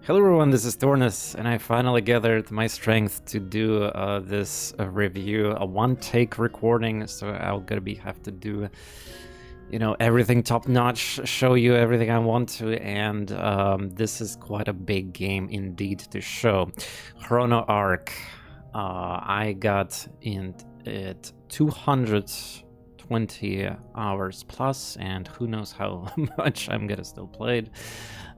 Hello everyone, this is TorNis, and I finally gathered my strength to do this review, a one-take recording, so I'll have to do, everything top-notch, show you everything I want to, and this is quite a big game indeed to show. Chrono Ark, I got in it 220 hours plus, and who knows how much I'm gonna still play it.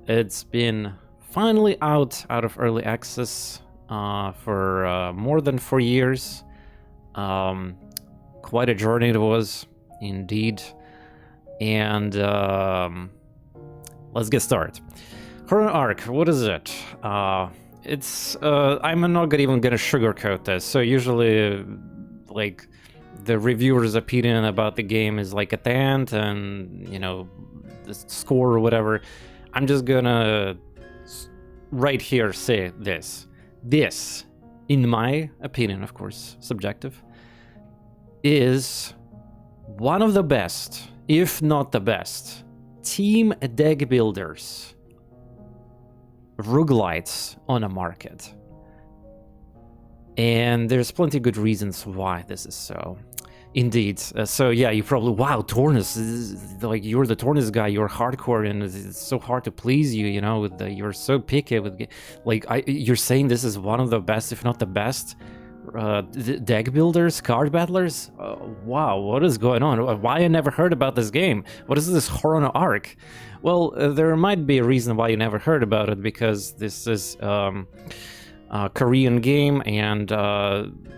It's been finally out of early access for more than 4 years. Quite a journey it was, indeed. And let's get started. Chrono Ark, what is it? It's I'm not even gonna sugarcoat this. So usually, like, the reviewer's opinion about the game is like at the end, and the score or whatever. I'm just gonna right here say this, in my opinion, of course, subjective, is one of the best, if not the best, team deck builders roguelites on a market. And there's plenty of good reasons why this is so. Indeed. So yeah, you probably, wow, TorNis, like, you're the TorNis guy, you're hardcore, and it's so hard to please you, you're so picky with, like, you're saying this is one of the best, if not the best, deck builders, card battlers? Wow, what is going on? Why I never heard about this game? What is this Chrono Ark? Well, there might be a reason why you never heard about it, because this is Korean game, and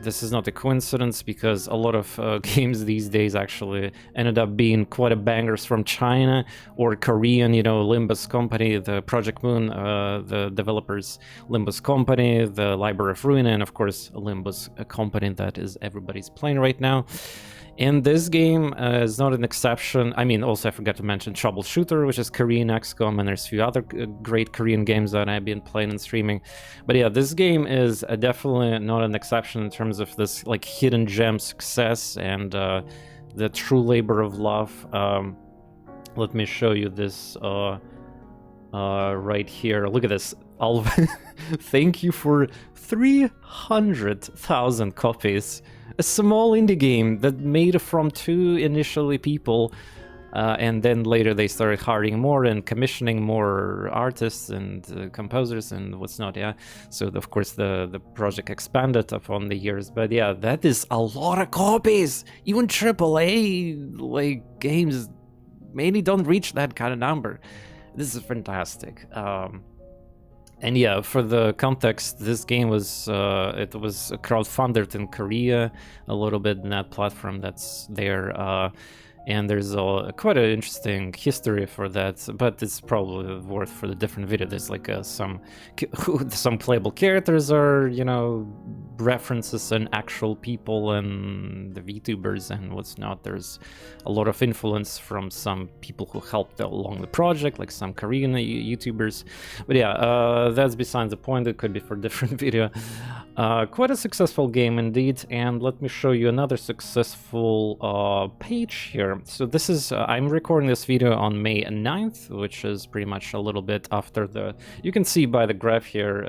this is not a coincidence, because a lot of games these days actually ended up being quite a bangers from China or Korean. Limbus Company, the Project Moon, the developers, Limbus Company, the Library of Ruin, and of course Limbus, a company that is everybody's playing right now. And this game is not an exception. I mean, also I forgot to mention Troubleshooter, which is Korean XCOM, and there's a few other great Korean games that I've been playing and streaming. But yeah, this game is definitely not an exception in terms of this, like, hidden gem success and the true labor of love. Let me show you this right here. Look at this. Thank you for 300,000 copies. A small indie game that made from 2 initially people, and then later they started hiring more and commissioning more artists and composers and what's not. Yeah, so of course the project expanded upon the years, but yeah, that is a lot of copies. Even AAA like games mainly don't reach that kind of number. This is fantastic. And yeah, for the context, this game was it was crowdfunded in Korea a little bit in that platform that's there, and there's quite an interesting history for that, but it's probably worth for the different video. There's like some playable characters are references and actual people and the VTubers and what's not. There's a lot of influence from some people who helped along the project, like some Korean YouTubers. But yeah, that's besides the point. It could be for a different video. Quite a successful game indeed, and let me show you another successful page here. So this is, I'm recording this video on May 9th, which is pretty much a little bit after you can see by the graph here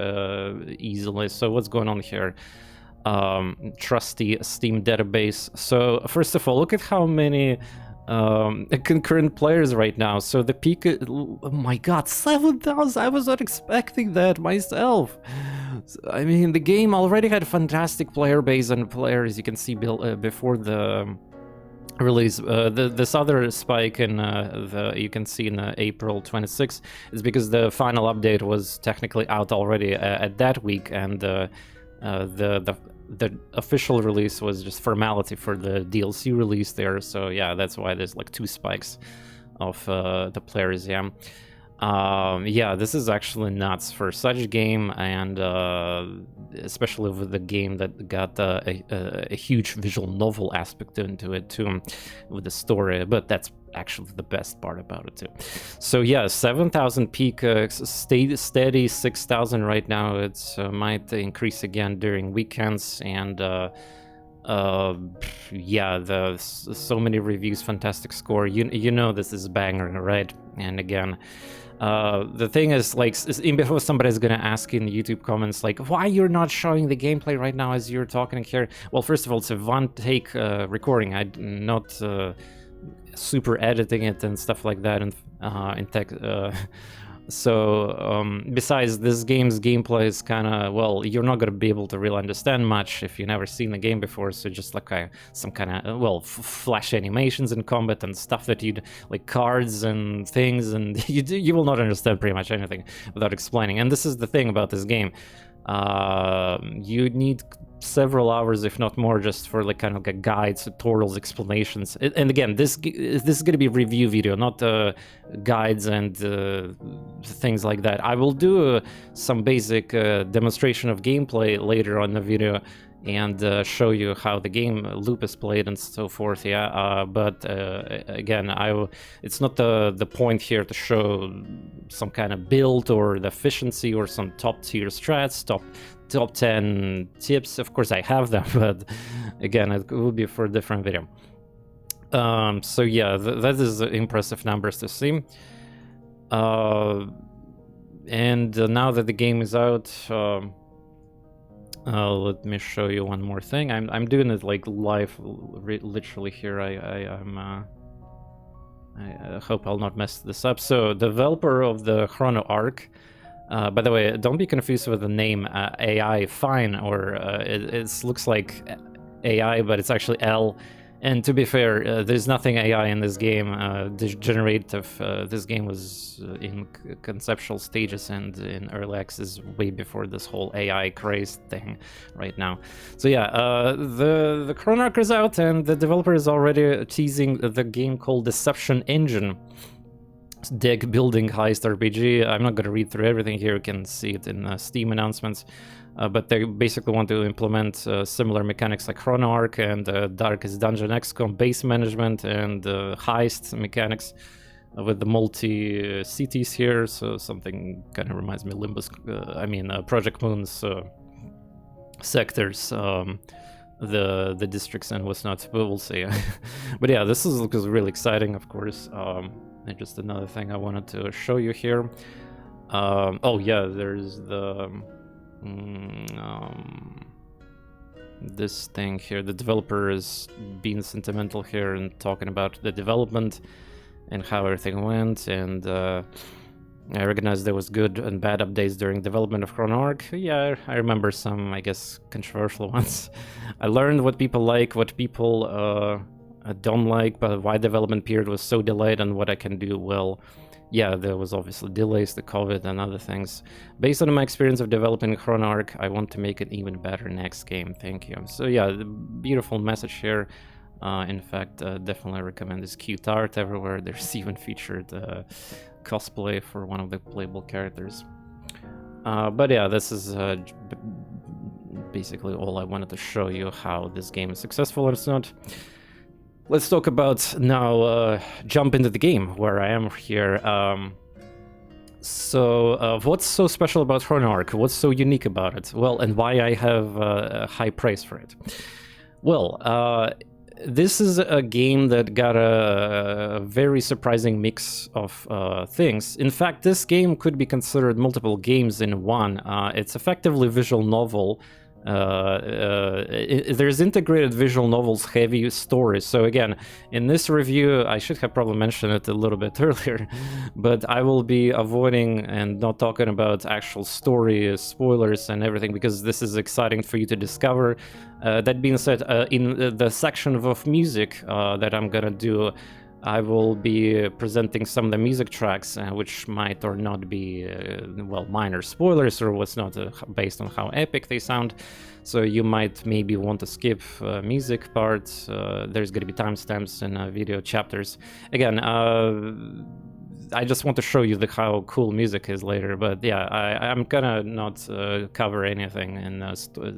easily. So what's going on here? Trusty Steam database. So first of all, look at how many concurrent players right now. So the peak, oh my god, 7,000. I was not expecting that myself. I mean, the game already had a fantastic player base and players, you can see before the release. This other spike in you can see in April 26th is because the final update was technically out already at that week, and the official release was just formality for the DLC release there. So yeah, that's why there's like 2 spikes of the players. Yeah. Yeah, this is actually nuts for such a game, and especially with the game that got a huge visual novel aspect into it too, with the story. But that's actually the best part about it too. So yeah, 7,000 peak, steady 6,000 right now. It's might increase again during weekends, and yeah, so many reviews, fantastic score. You know this is a banger, right? And again, The thing is, like, before somebody's gonna ask in YouTube comments, like, why you're not showing the gameplay right now as you're talking here? Well, first of all, it's a one-take recording. I'm not super editing it and stuff like that in tech. So besides, this game's gameplay is kind of, well, you're not going to be able to really understand much if you've never seen the game before, so just like some kind of, well, flash animations in combat and stuff that you'd, like cards and things, and you will not understand pretty much anything without explaining. And this is the thing about this game. You need several hours, if not more, just for like kind of like guides, tutorials, explanations. And again, this is going to be a review video, not guides and things like that. I will do some basic demonstration of gameplay later on the video and show you how the game loop is played and so forth. Yeah, but again, it's not the point here to show some kind of build or the efficiency or some top tier strats, top 10 tips. Of course I have them, but again, it will be for a different video. So yeah, that is impressive numbers to see. And now that the game is out, let me show you one more thing. I'm doing it like live, literally here. I hope I'll not mess this up. So, developer of the Chrono Ark. By the way, don't be confused with the name AI Fine, or it looks like AI, but it's actually L. And to be fair, there's nothing AI in this game. This game was in conceptual stages and in early access way before this whole AI craze thing right now. So yeah, the Chrono Ark is out, and the developer is already teasing the game called Deception Engine. Deck building heist RPG. I'm not going to read through everything here. You can see it in Steam announcements. But they basically want to implement similar mechanics like Chrono Ark and Darkest Dungeon XCOM base management and heist mechanics with the multi-cities here. So something kind of reminds me of Limbus, Project Moon's sectors, the districts and what's not. But we'll see. But yeah, this looks really exciting, of course. And just another thing I wanted to show you here. Oh yeah, there's the this thing here. The developer is being sentimental here and talking about the development and how everything went, and I recognize there was good and bad updates during development of Chrono Ark. Yeah, I remember some, I guess, controversial ones. I learned what people like, what people don't like, but why development period was so delayed and what I can do. Well, yeah, there was obviously delays, the COVID and other things. Based on my experience of developing Chrono Ark, I want to make it even better next game. Thank you. So yeah, the beautiful message here. In fact, definitely recommend this cute art everywhere. There's even featured cosplay for one of the playable characters. But yeah, this is basically all I wanted to show you, how this game is successful or it's not. Let's talk about now, jump into the game where I am here. So what's so special about Chrono Ark? What's so unique about it? Well, and why I have a high praise for it? Well, this is a game that got a very surprising mix of things. In fact, this game could be considered multiple games in one. It's effectively a visual novel. There's integrated visual novels heavy stories. So again, in this review, I should have probably mentioned it a little bit earlier, but I will be avoiding and not talking about actual story spoilers and everything, because this is exciting for you to discover. That being said, in the section of music that I'm gonna do, I will be presenting some of the music tracks, which might or not be, well, minor spoilers, or what's not based on how epic they sound. So you might maybe want to skip music parts. There's going to be timestamps in video chapters. Again, I just want to show you how cool music is later. But yeah, I'm gonna not cover anything in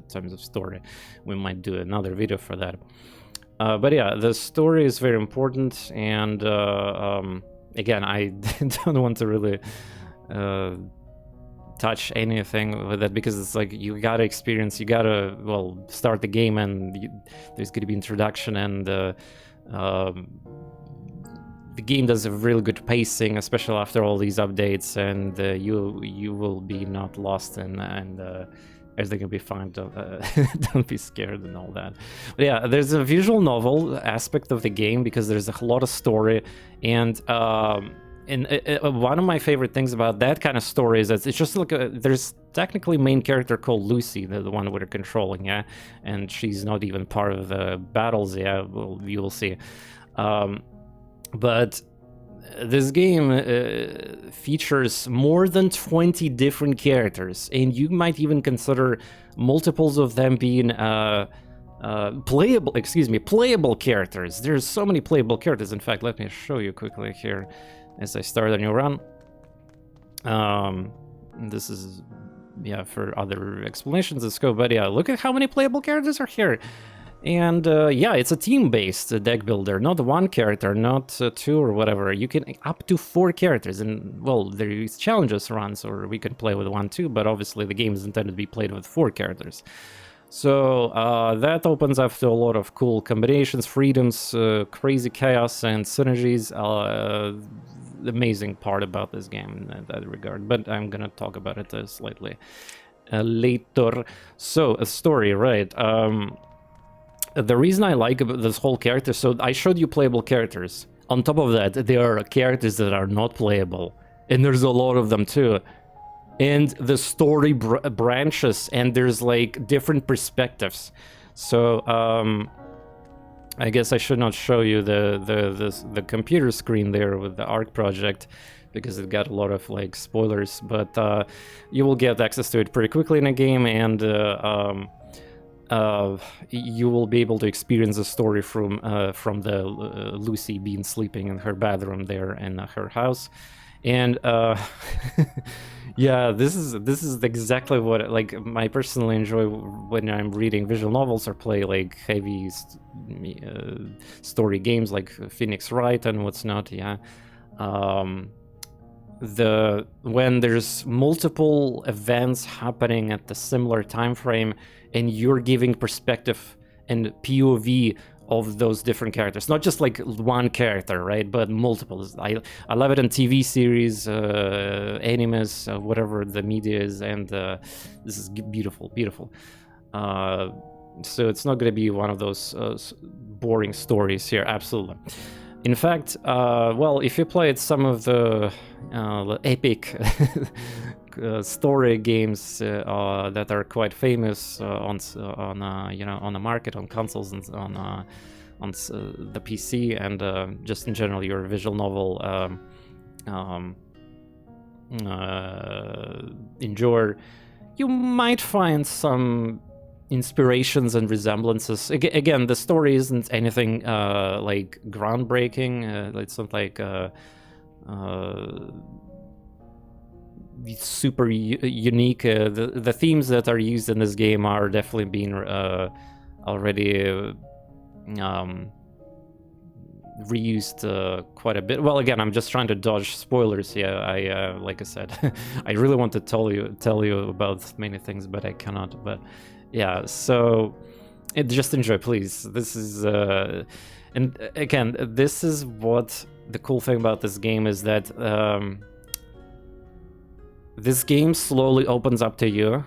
terms of story. We might do another video for that. But yeah, the story is very important, and again, I don't want to really touch anything with it, because it's like you gotta experience, you gotta, well, start the game, and there's gonna be introduction and the game does a really good pacing, especially after all these updates, and you will be not lost and everything will be fine. Don't be scared and all that. But yeah, there's a visual novel aspect of the game because there's a lot of story, and one of my favorite things about that kind of story is that it's just like there's technically main character called Lucy, the one we're controlling, yeah, and she's not even part of the battles, yeah. Well, you will see. But this game features more than 20 different characters, and you might even consider multiples of them being playable characters. There's so many playable characters. In fact, let me show you quickly here as I start a new run. This is, yeah, for other explanations of scope, but yeah, look at how many playable characters are here. And yeah, it's a team-based deck builder, not one character, not two or whatever. You can up to 4 characters, and well, there is challenges runs, or we can play with 1 too, but obviously the game is intended to be played with 4 characters. So that opens up to a lot of cool combinations, freedoms, crazy chaos, and synergies. The amazing part about this game in that regard, but I'm gonna talk about it slightly later. So a story, right? The reason I like this whole character, so I showed you playable characters. On top of that, there are characters that are not playable, and there's a lot of them too. And the story branches, and there's like different perspectives. So I guess I should not show you the computer screen there with the Ark project, because it got a lot of like spoilers. But you will get access to it pretty quickly in a game, and you will be able to experience the story from the Lucy being sleeping in her bathroom there in her house. And yeah, this is exactly what I personally enjoy when I'm reading visual novels or play like heavy story games like Phoenix Wright and what's not. Yeah, when there's multiple events happening at the similar time frame, and you're giving perspective and POV of those different characters, not just like one character, right, but multiples. I love it in TV series, animes, whatever the media is, and this is beautiful. So it's not going to be one of those boring stories here, absolutely. In fact, well, if you played some of the epic story games that are quite famous on the market, on consoles and on the PC, and just in general your visual novel enjoyer, you might find some inspirations and resemblances. Again, the story isn't anything like groundbreaking. It's not like super unique. The themes that are used in this game are definitely being already reused quite a bit. Well, again, I'm just trying to dodge spoilers. Yeah, I like I said, I really want to tell you about many things, but I cannot. But yeah, so just enjoy, please. This is and again, this is what the cool thing about this game is, that this game slowly opens up to you,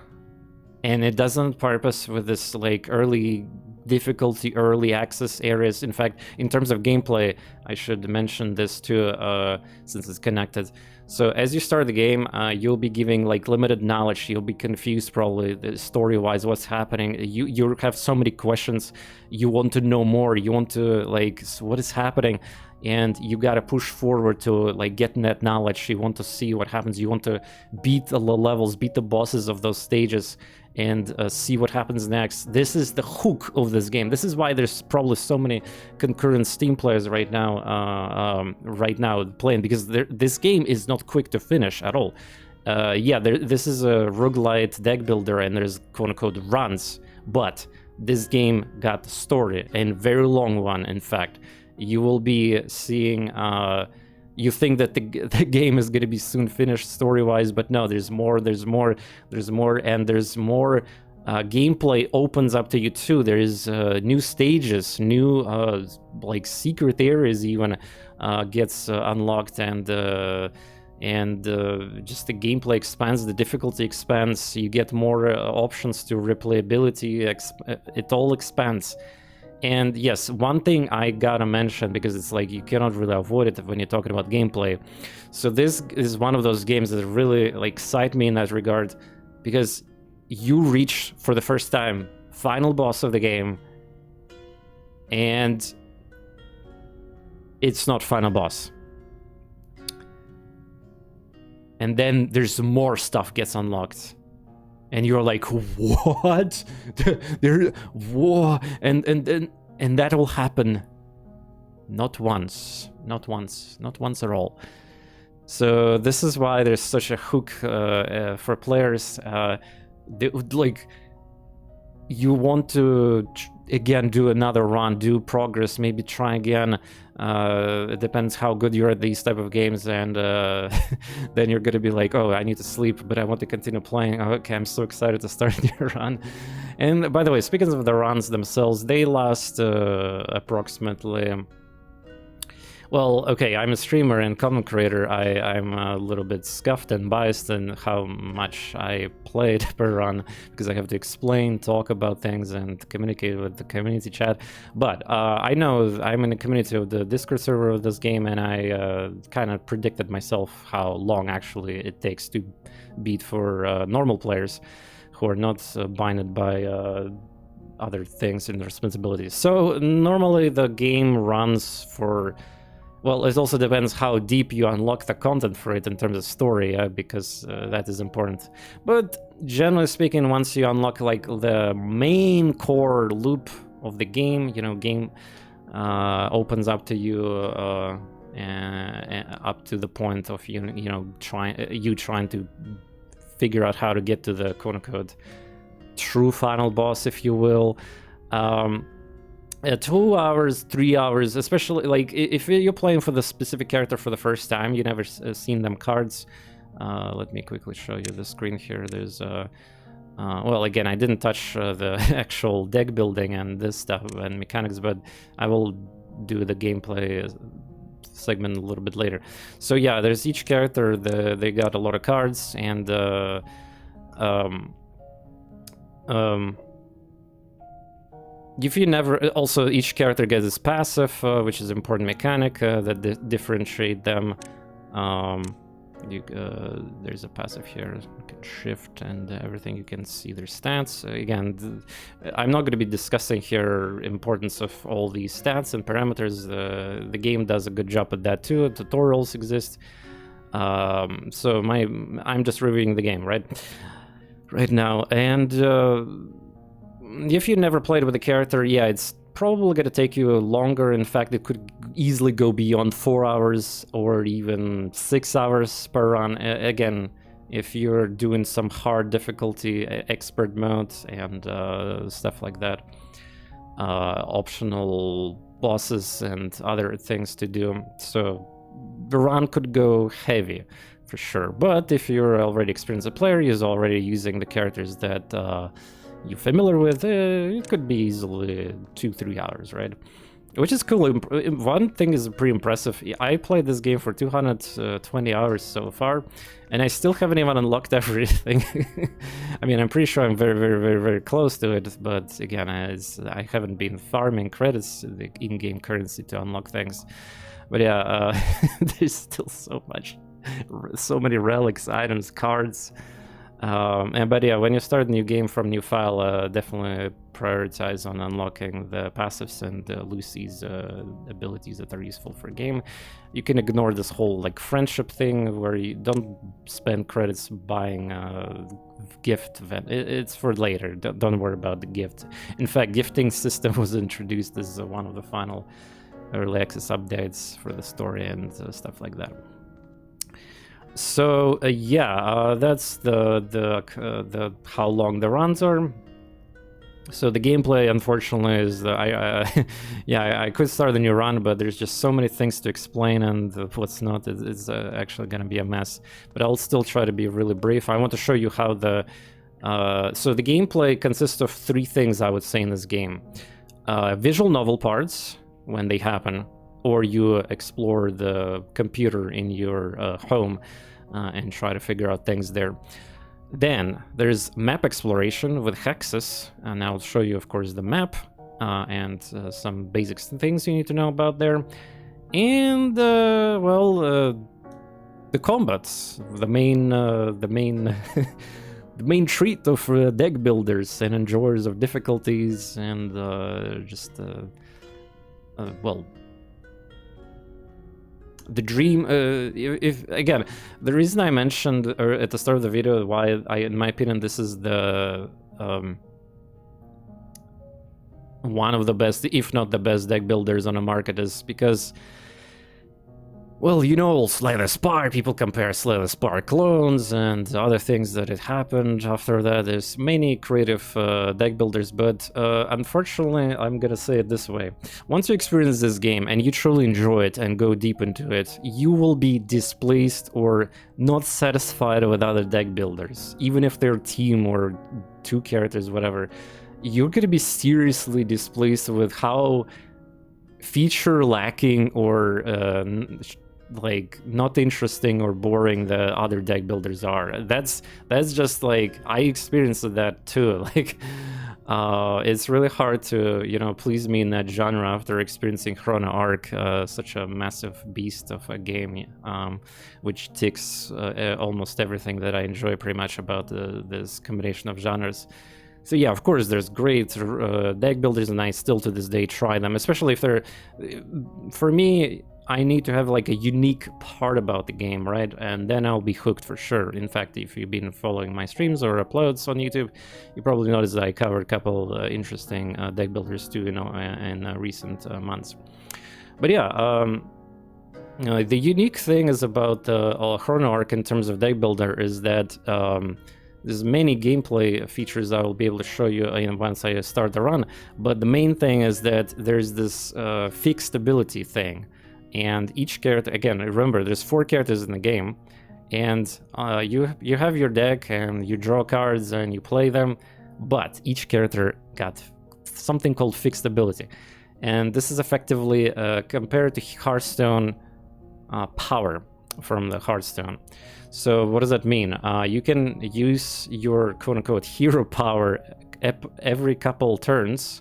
and it doesn't purpose with this like early difficulty, early access areas. In fact, in terms of gameplay, I should mention this too, since it's connected. So as you start the game, you'll be giving like limited knowledge. You'll be confused probably story-wise what's happening. You have so many questions. You want to know more. You want to like, what is happening? And you gotta push forward to like getting that knowledge. You want to see what happens. You want to beat the levels, beat the bosses of those stages, and see what happens next. This is the hook of this game. This is why there's probably so many concurrent Steam players right now playing, because this game is not quick to finish at all. Yeah, this is a roguelite deck builder, and there's quote-unquote runs, but this game got a story, and very long one, in fact. You will be seeing, you think that the game is going to be soon finished story-wise, but no, there's more, and there's more gameplay opens up to you too. There is new stages, new like secret areas even gets unlocked, and just the gameplay expands, the difficulty expands, you get more options to replayability, it all expands. And yes, one thing I gotta mention, because it's like you cannot really avoid it when you're talking about gameplay. So this is one of those games that really like excite me in that regard, because you reach for the first time final boss of the game, and it's not final boss. And then there's more stuff gets unlocked. And you're like, what? Whoa. And that will happen not once at all. So this is why there's such a hook for players. They would like, you want to again do another run, do progress, maybe try again. It depends how good you're at these type of games, and then you're gonna be like, oh, I need to sleep, but I want to continue playing. Oh, okay, I'm so excited to start your run. And by the way, speaking of the runs themselves, they last approximately... Well, okay, I'm a streamer and content creator. I'm a little bit scuffed and biased in how much I played per run, because I have to explain, talk about things, and communicate with the community chat. But I know I'm in the community of the Discord server of this game, and I kind of predicted myself how long actually it takes to beat for normal players who are not binded by other things and responsibilities. So normally the game runs for... Well, it also depends how deep you unlock the content for it in terms of story, because that is important. But generally speaking, once you unlock like the main core loop of the game, you know, game opens up to you up to the point of you trying to figure out how to get to the quote-unquote true final boss, if you will. 2 hours, 3 hours, especially like if you're playing for the specific character for the first time, you never seen them cards. Let me quickly show you the screen here. There's well, again, I didn't touch the actual deck building and this stuff and mechanics, but I will do the gameplay segment a little bit later. So yeah, there's each character, they got a lot of cards, and if you never... Also, each character gets its passive, which is an important mechanic that differentiate them. There's a passive here. You can shift and everything. You can see their stats. Again, I'm not going to be discussing here importance of all these stats and parameters. The game does a good job at that too. Tutorials exist. So I'm just reviewing the game right now. And... if you never played with a character, yeah, it's probably going to take you longer. In fact, it could easily go beyond 4 hours or even 6 hours per run. Again, if you're doing some hard difficulty, expert mode, and stuff like that. Optional bosses and other things to do. So the run could go heavy, for sure. But if you're already experienced player, you're already using the characters that... you're familiar with, it could be easily 2-3 hours, right? Which is cool. One thing is pretty impressive. I played this game for 220 hours so far, and I still haven't even unlocked everything. I mean, I'm pretty sure I'm very, very, very, very close to it, but again, I haven't been farming credits, the in-game currency, to unlock things. But yeah, there's still so many relics, items, cards. But yeah, when you start a new game from new file, definitely prioritize on unlocking the passives and Lucy's abilities that are useful for a game. You can ignore this whole like friendship thing where you don't spend credits buying gift event. It's for later. Don't worry about the gift. In fact, gifting system was introduced as one of the final early access updates for the story and stuff like that. So yeah, that's the how long the runs are. So the gameplay, unfortunately, is I could start a new run, but there's just so many things to explain, and what's not is actually going to be a mess. But I'll still try to be really brief. I want to show you how so the gameplay consists of 3 things, I would say, in this game: visual novel parts when they happen, or you explore the computer in your home and try to figure out things there. Then there's map exploration with hexes, and I'll show you, of course, the map and some basic things you need to know about there. And the combats, the main the main treat of deck builders and enjoyers of difficulties, and the dream. If again, the reason I mentioned at the start of the video why in my opinion, this is the one of the best, if not the best, deck builders on the market, is because, well, you know, Slay the Spire, people compare Slay the Spire clones and other things that had happened after that. There's many creative deck builders, but unfortunately, I'm gonna say it this way. Once you experience this game and you truly enjoy it and go deep into it, you will be displeased or not satisfied with other deck builders. Even if they're team or 2 characters, whatever, you're gonna be seriously displeased with how feature lacking or like not interesting or boring the other deck builders are. That's just like, I experienced that too. Like it's really hard to, you know, please me in that genre after experiencing Chrono Ark, such a massive beast of a game, which ticks almost everything that I enjoy pretty much about this combination of genres. So yeah, of course, there's great deck builders, and I still to this day try them, especially if they're, for me, I need to have like a unique part about the game, right? And then I'll be hooked for sure. In fact, if you've been following my streams or uploads on YouTube, you probably noticed that I covered a couple interesting deck builders too, you know, in recent months. But yeah, you know, the unique thing is about Chrono Ark in terms of deck builder is that there's many gameplay features I will be able to show you once I start the run, but the main thing is that there's this fixed ability thing, and each character, again, remember, there's 4 characters in the game, and you have your deck, and you draw cards, and you play them, but each character got something called fixed ability, and this is effectively compared to Hearthstone power from the Hearthstone. So what does that mean? You can use your quote-unquote hero power every couple turns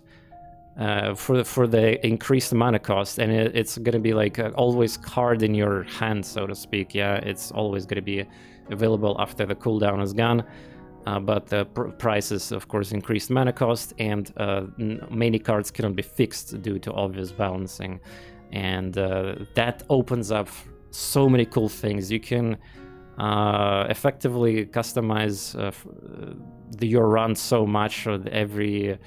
for the increased mana cost, and it's going to be like always card in your hand, so to speak. Yeah, it's always going to be available after the cooldown is gone. But the price is, of course, increased mana cost, and many cards cannot be fixed due to obvious balancing. And that opens up so many cool things. You can effectively customize your run so much, or every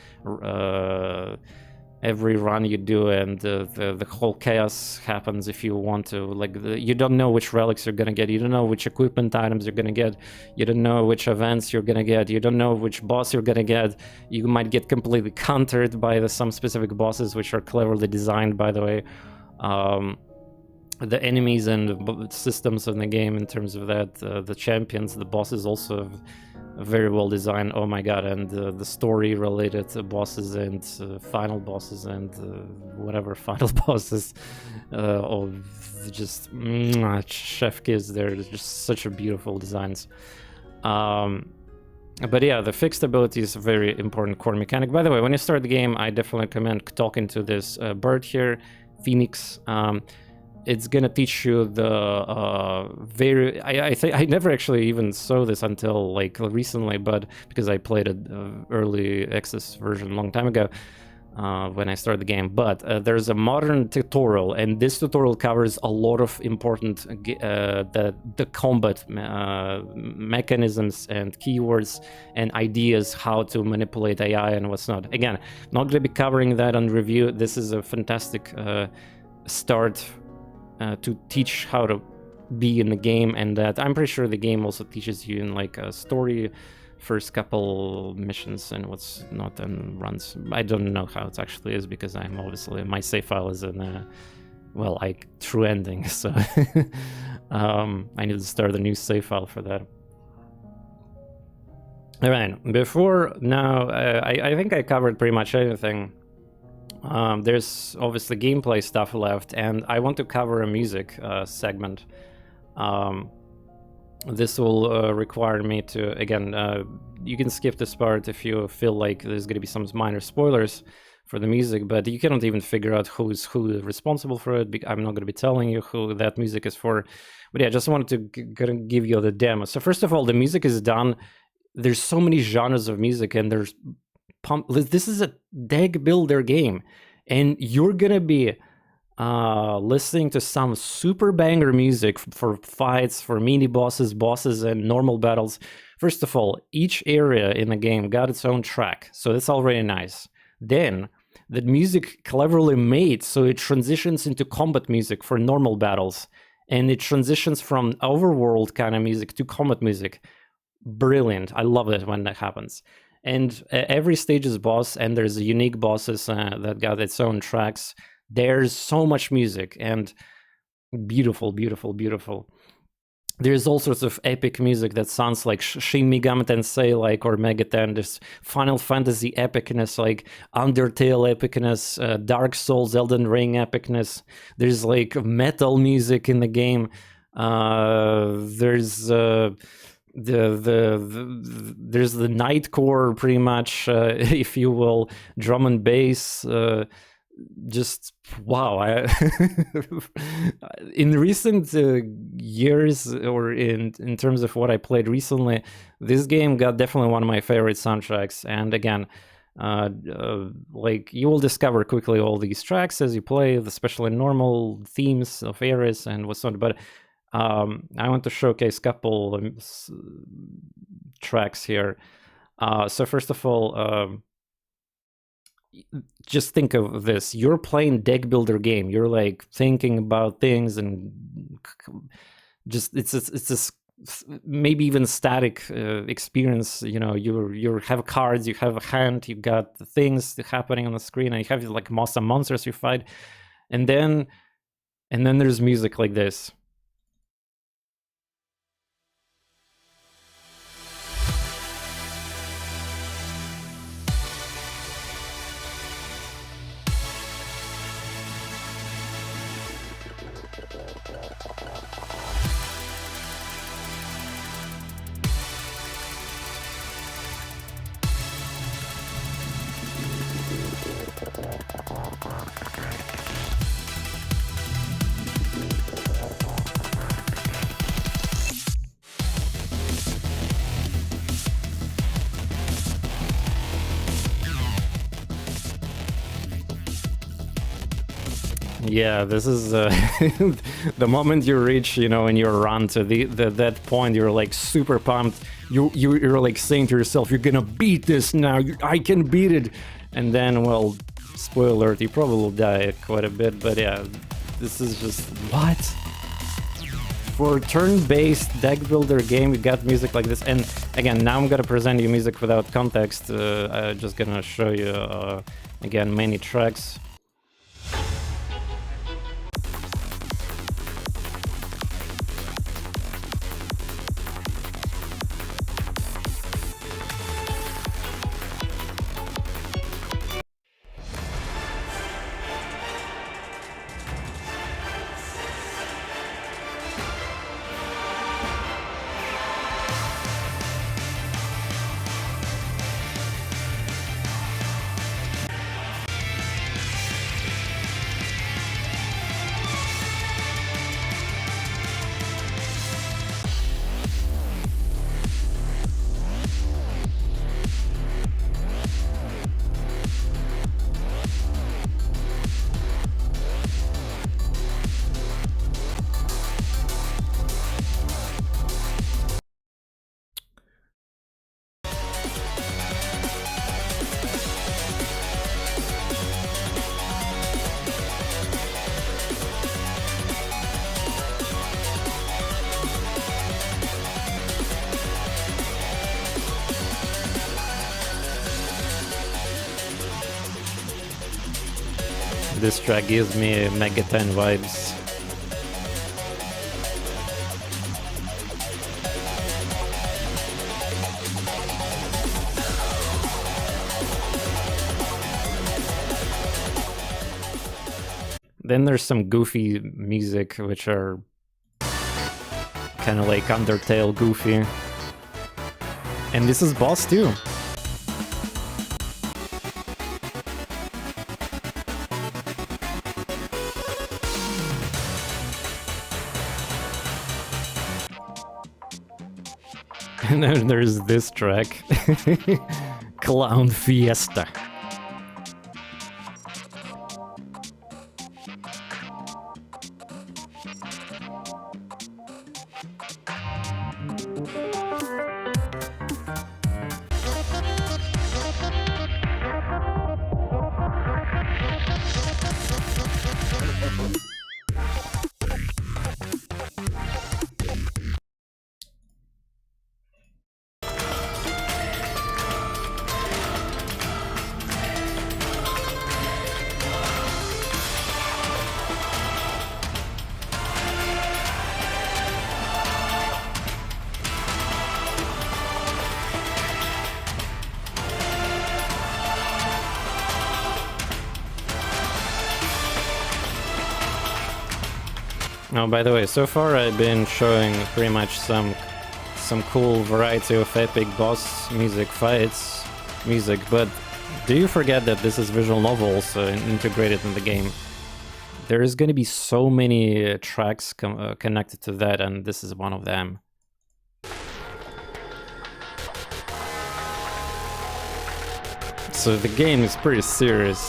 run you do, and the whole chaos happens if you want to. Like you don't know which relics you're gonna get, you don't know which equipment items you're gonna get, you don't know which events you're gonna get, you don't know which boss you're gonna get. You might get completely countered by some specific bosses, which are cleverly designed, by the way. The enemies and systems in the game in terms of that, the champions, the bosses also very well designed. Oh my god, and the story related bosses and final bosses and whatever final bosses of just chef kiss. They're just such a beautiful designs. But yeah, the fixed ability is a very important core mechanic. By the way, when you start the game, I definitely recommend talking to this bird here, Phoenix. It's gonna teach you the I think I never actually even saw this until like recently, but because I played an early access version a long time ago when I started the game. But there's a modern tutorial, and this tutorial covers a lot of important the combat mechanisms and keywords and ideas, how to manipulate AI and what's not. Again, not gonna be covering that on review. This is a fantastic start to teach how to be in the game, and that I'm pretty sure the game also teaches you in like a story first couple missions and what's not, and runs. I don't know how it actually is, because I'm obviously, my save file is in well, like true ending, so I need to start a new save file for that. All right, before now, I think I covered pretty much everything There's obviously gameplay stuff left, and I want to cover a music segment. This will require me to, again, you can skip this part if you feel like there's going to be some minor spoilers for the music, but you cannot even figure out who is responsible for it. I'm not going to be telling you who that music is for. But yeah, I just wanted to give you the demo. So first of all, the music is done. There's so many genres of music, and there's this is a deck builder game, and you're going to be listening to some super banger music for fights, for mini bosses, and normal battles. First of all, each area in the game got its own track, so that's already nice. Then the music cleverly made so it transitions into combat music for normal battles, and it transitions from overworld kind of music to combat music. Brilliant. I love it when that happens. And every stage is boss, and there's unique bosses that got its own tracks. There's so much music, and beautiful, beautiful, beautiful. There's all sorts of epic music that sounds like Shin Megami Tensei, like, or Megaten. There's Final Fantasy epicness, like Undertale epicness, Dark Souls, Elden Ring epicness. There's like metal music in the game. There's there's the nightcore, pretty much, if you will, drum and bass. Just wow. In recent years, or in terms of what I played recently, this game got definitely one of my favorite soundtracks. And again, like, you will discover quickly all these tracks as you play, especially normal themes of areas and what's not. But I want to showcase a couple tracks here. So first of all, just think of this. You're playing deck builder game. You're like thinking about things, and just it's this maybe even static experience. You know, you have cards, you have a hand, you got the things happening on the screen, and you have like some monsters you fight, and then there's music like this. Yeah, this is the moment you reach, you know, in your run to that point, you're like super pumped. You're like saying to yourself, "You're gonna beat this now. I can beat it." And then, well, spoiler alert, you probably will die quite a bit. But yeah, this is just what, for a turn-based deck builder game, you got music like this. And again, now I'm gonna present you music without context. I'm just gonna show you again many tracks. This track gives me Mega 10 vibes. Then there's some goofy music, which are kind of like Undertale goofy. And this is boss too. And then there's this track. Clown Fiesta. Oh, by the way, so far I've been showing pretty much some cool variety of epic boss music fights music, but do you forget that this is visual novels integrated in the game? There is going to be so many tracks connected to that, and this is one of them. So the game is pretty serious.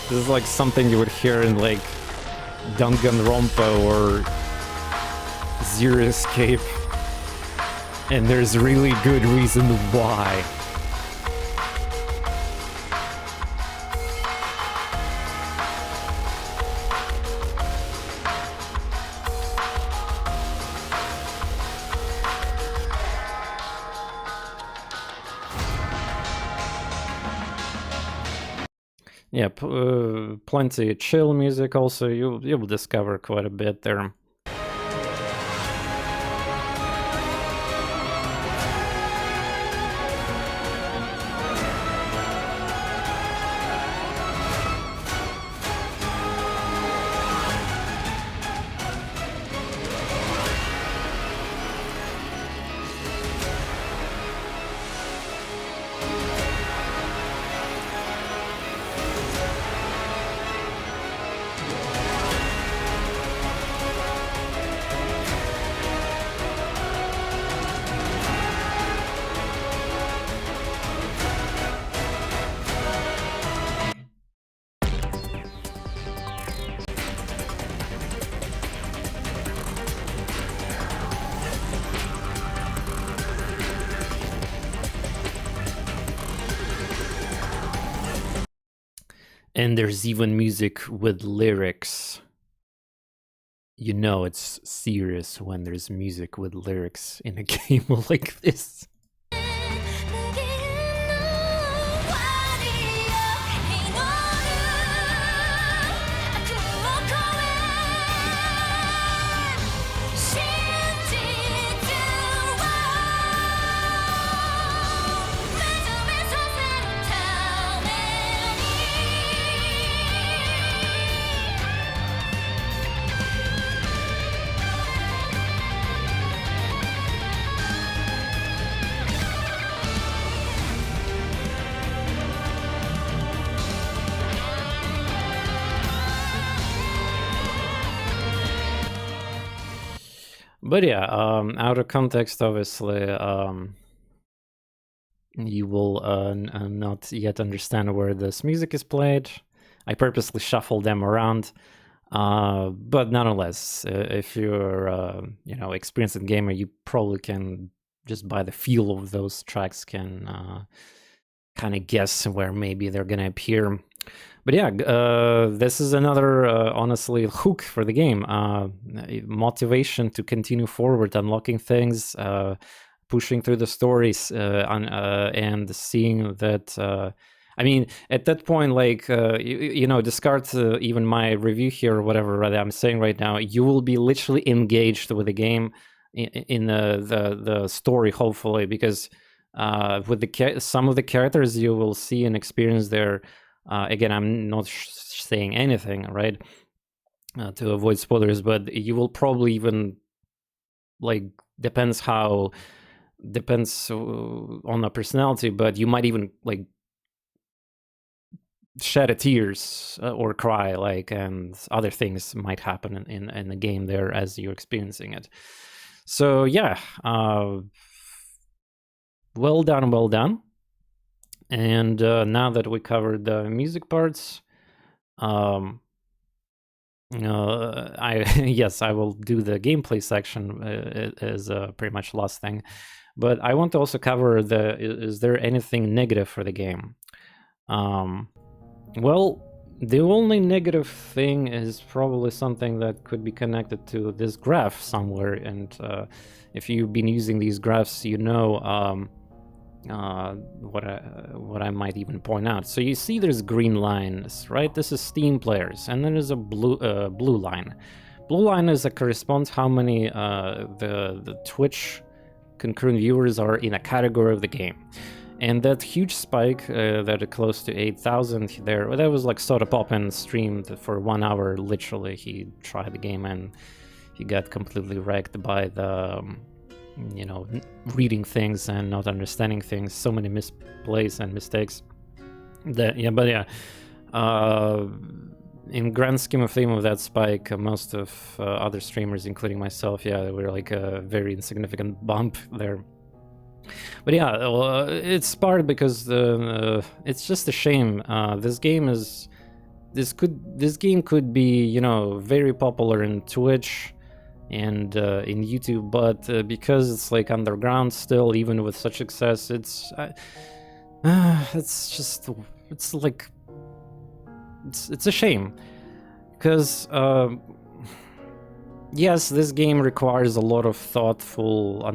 This is like something you would hear in like Danganronpa or Zero Escape, and there's really good reason why. Yeah, plenty chill music also. You'll discover quite a bit there. And there's even music with lyrics. You know it's serious when there's music with lyrics in a game like this. But yeah, out of context, obviously, you will not yet understand where this music is played. I purposely shuffled them around, but nonetheless, if you're experienced gamer, you probably can just by the feel of those tracks can kind of guess where maybe they're gonna appear. But yeah, this is another, honestly, hook for the game. Motivation to continue forward, unlocking things, pushing through the stories, and seeing that... I mean, at that point, like, discard even my review here or whatever that I'm saying right now, you will be literally engaged with the game in the story, hopefully, because with some of the characters you will see and experience there, Again, I'm not saying anything, right, to avoid spoilers, but you will probably even, like, depends on a personality, but you might even like shed a tears or cry, like, and other things might happen in the game there as you're experiencing it. So yeah, well done. And now that we covered the music parts, yes, I will do the gameplay section as pretty much last thing, but I want to also cover is there anything negative for the game? Well, the only negative thing is probably something that could be connected to this graph somewhere, and if you've been using these graphs, you know what I might even point out. So you see there's green lines, right? This is Steam players, and then there's a blue line. Blue line is corresponds how many the Twitch concurrent viewers are in a category of the game. And that huge spike that close to 8,000 there, that was like Soda Poppin streamed for 1 hour. Literally, he tried the game and he got completely wrecked by the reading things and not understanding things. So many misplays and mistakes. In grand scheme of things of that spike, most of other streamers, including myself, were like a very insignificant bump there. But yeah, it's part because it's just a shame. This game could be very popular in Twitch and in YouTube, but because it's like underground still, even with such success, it's a shame, because yes, this game requires a lot of thoughtful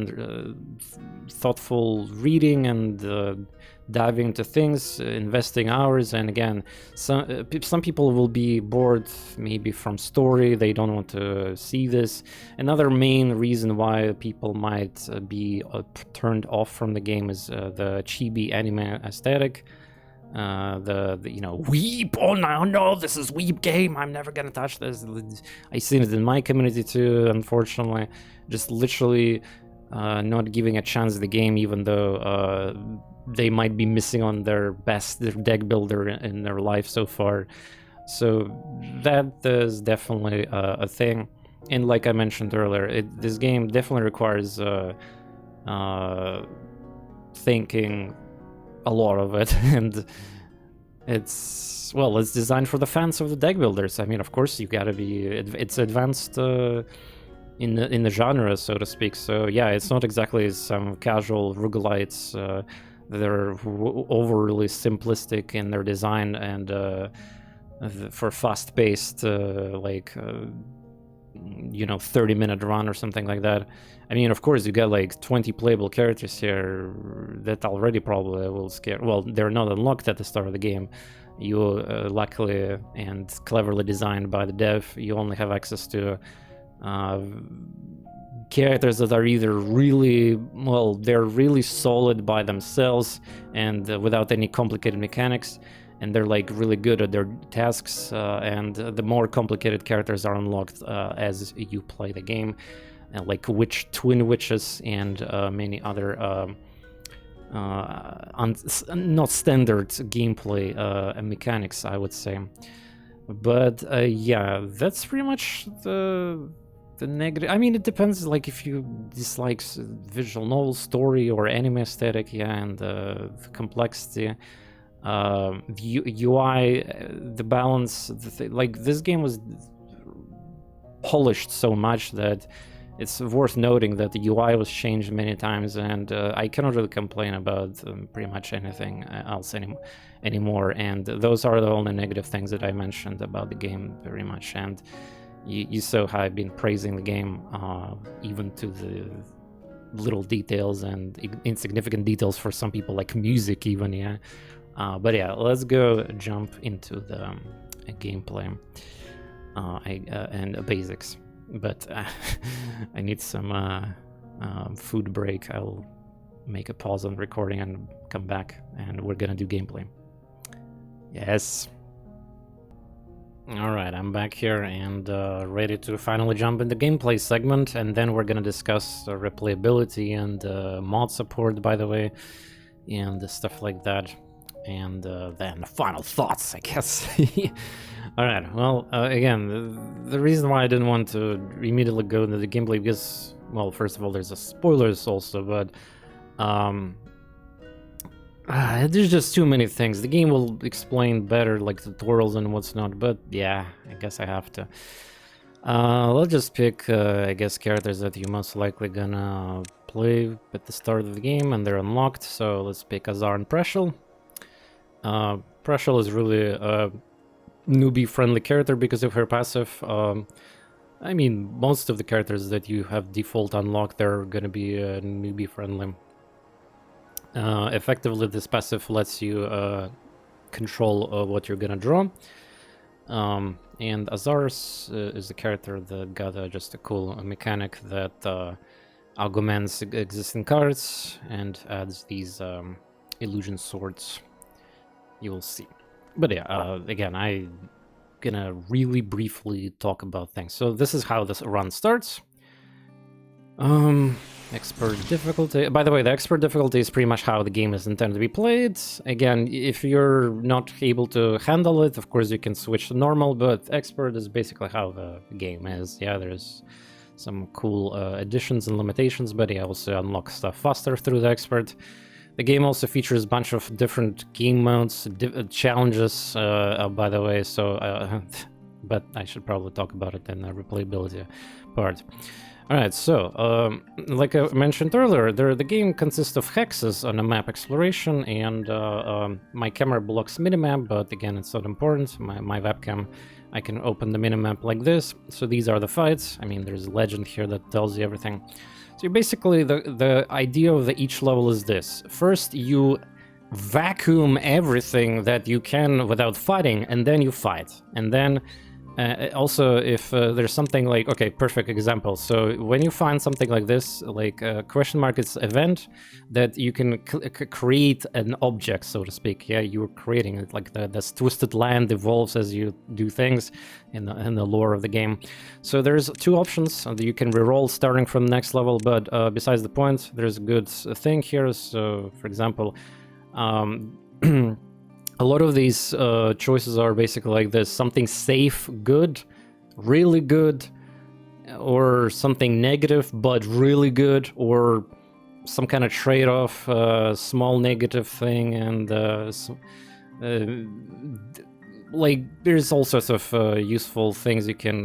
reading and diving into things, investing hours. And again, some people will be bored maybe from story, they don't want to see this. Another main reason why people might be turned off from the game is the chibi anime aesthetic. Weep, oh no, this is weep game, I'm never gonna touch this. I seen it in my community too, unfortunately. Just literally not giving a chance to the game, even though they might be missing on their deck builder in their life so far. So that is definitely a thing. And like I mentioned earlier, this game definitely requires thinking a lot of it, and it's designed for the fans of the deck builders. I mean, of course, you gotta be. It's advanced in the genre, so to speak. So yeah, it's not exactly some casual roguelites that are overly simplistic in their design and for fast-paced 30-minute run or something like that. I mean, of course, you got like 20 playable characters here that already probably will scare. Well, they're not unlocked at the start of the game. You luckily and cleverly designed by the dev, you only have access to characters that are either they're really solid by themselves and without any complicated mechanics, and they're like really good at their tasks, and the more complicated characters are unlocked as you play the game, like twin witches and many other not standard gameplay mechanics, I would say. But yeah, that's pretty much the negative. I mean, it depends, like, if you dislike visual novel story or anime aesthetic, and the complexity, the UI, the balance, like, this game was polished so much that it's worth noting that the UI was changed many times, and I cannot really complain about pretty much anything else anymore. And those are the only negative things that I mentioned about the game, very much. And you saw how I've been praising the game, even to the little details and insignificant details for some people, like music even, yeah. But yeah, let's go jump into the gameplay and basics. But I need some food break. I'll make a pause on recording and come back, and we're gonna do gameplay. Yes. Alright, I'm back here and ready to finally jump in the gameplay segment, and then we're gonna discuss replayability and mod support, by the way, and stuff like that, and then the final thoughts, I guess. Alright, well, again, the reason why I didn't want to immediately go into the gameplay, because, well, first of all, there's a spoilers also, but there's just too many things. The game will explain better, like tutorials and what's not, but yeah, I guess I have to. Let's just pick, I guess, characters that you're most likely gonna play at the start of the game, and they're unlocked, so let's pick Azar and Preshel. Preshel is really a newbie-friendly character because of her passive. I mean, most of the characters that you have default unlocked, they're gonna be newbie-friendly. Effectively, this passive lets you control what you're gonna draw. And Azar's is the character that got just a cool mechanic that augments existing cards and adds these illusion swords. You will see. But yeah, again, I'm gonna really briefly talk about things. So this is how this run starts. Expert difficulty. By the way, the expert difficulty is pretty much how the game is intended to be played. Again, if you're not able to handle it, of course you can switch to normal, but expert is basically how the game is. Yeah, there's some cool additions and limitations, but yeah, also unlock stuff faster through the expert. The game also features a bunch of different game modes, challenges, by the way, so, but I should probably talk about it in the replayability part. Alright, so, like I mentioned earlier, the game consists of hexes on a map exploration, and my camera blocks minimap, but again, it's not important. My webcam, I can open the minimap like this. So these are the fights. I mean, there's a legend here that tells you everything. So basically, the idea of each level is this. First, you vacuum everything that you can without fighting, and then you fight. And then also, if there's something like, okay, perfect example. So when you find something like this, like question mark, it's event that you can create an object, so to speak. Yeah, you're creating it, like this twisted land evolves as you do things in the lore of the game. So there's two options that you can reroll starting from the next level, but besides the point, there's a good thing here. So, for example, a lot of these choices are basically like this: something safe, good, really good, or something negative but really good, or some kind of trade-off, small negative thing, and like there's all sorts of useful things you can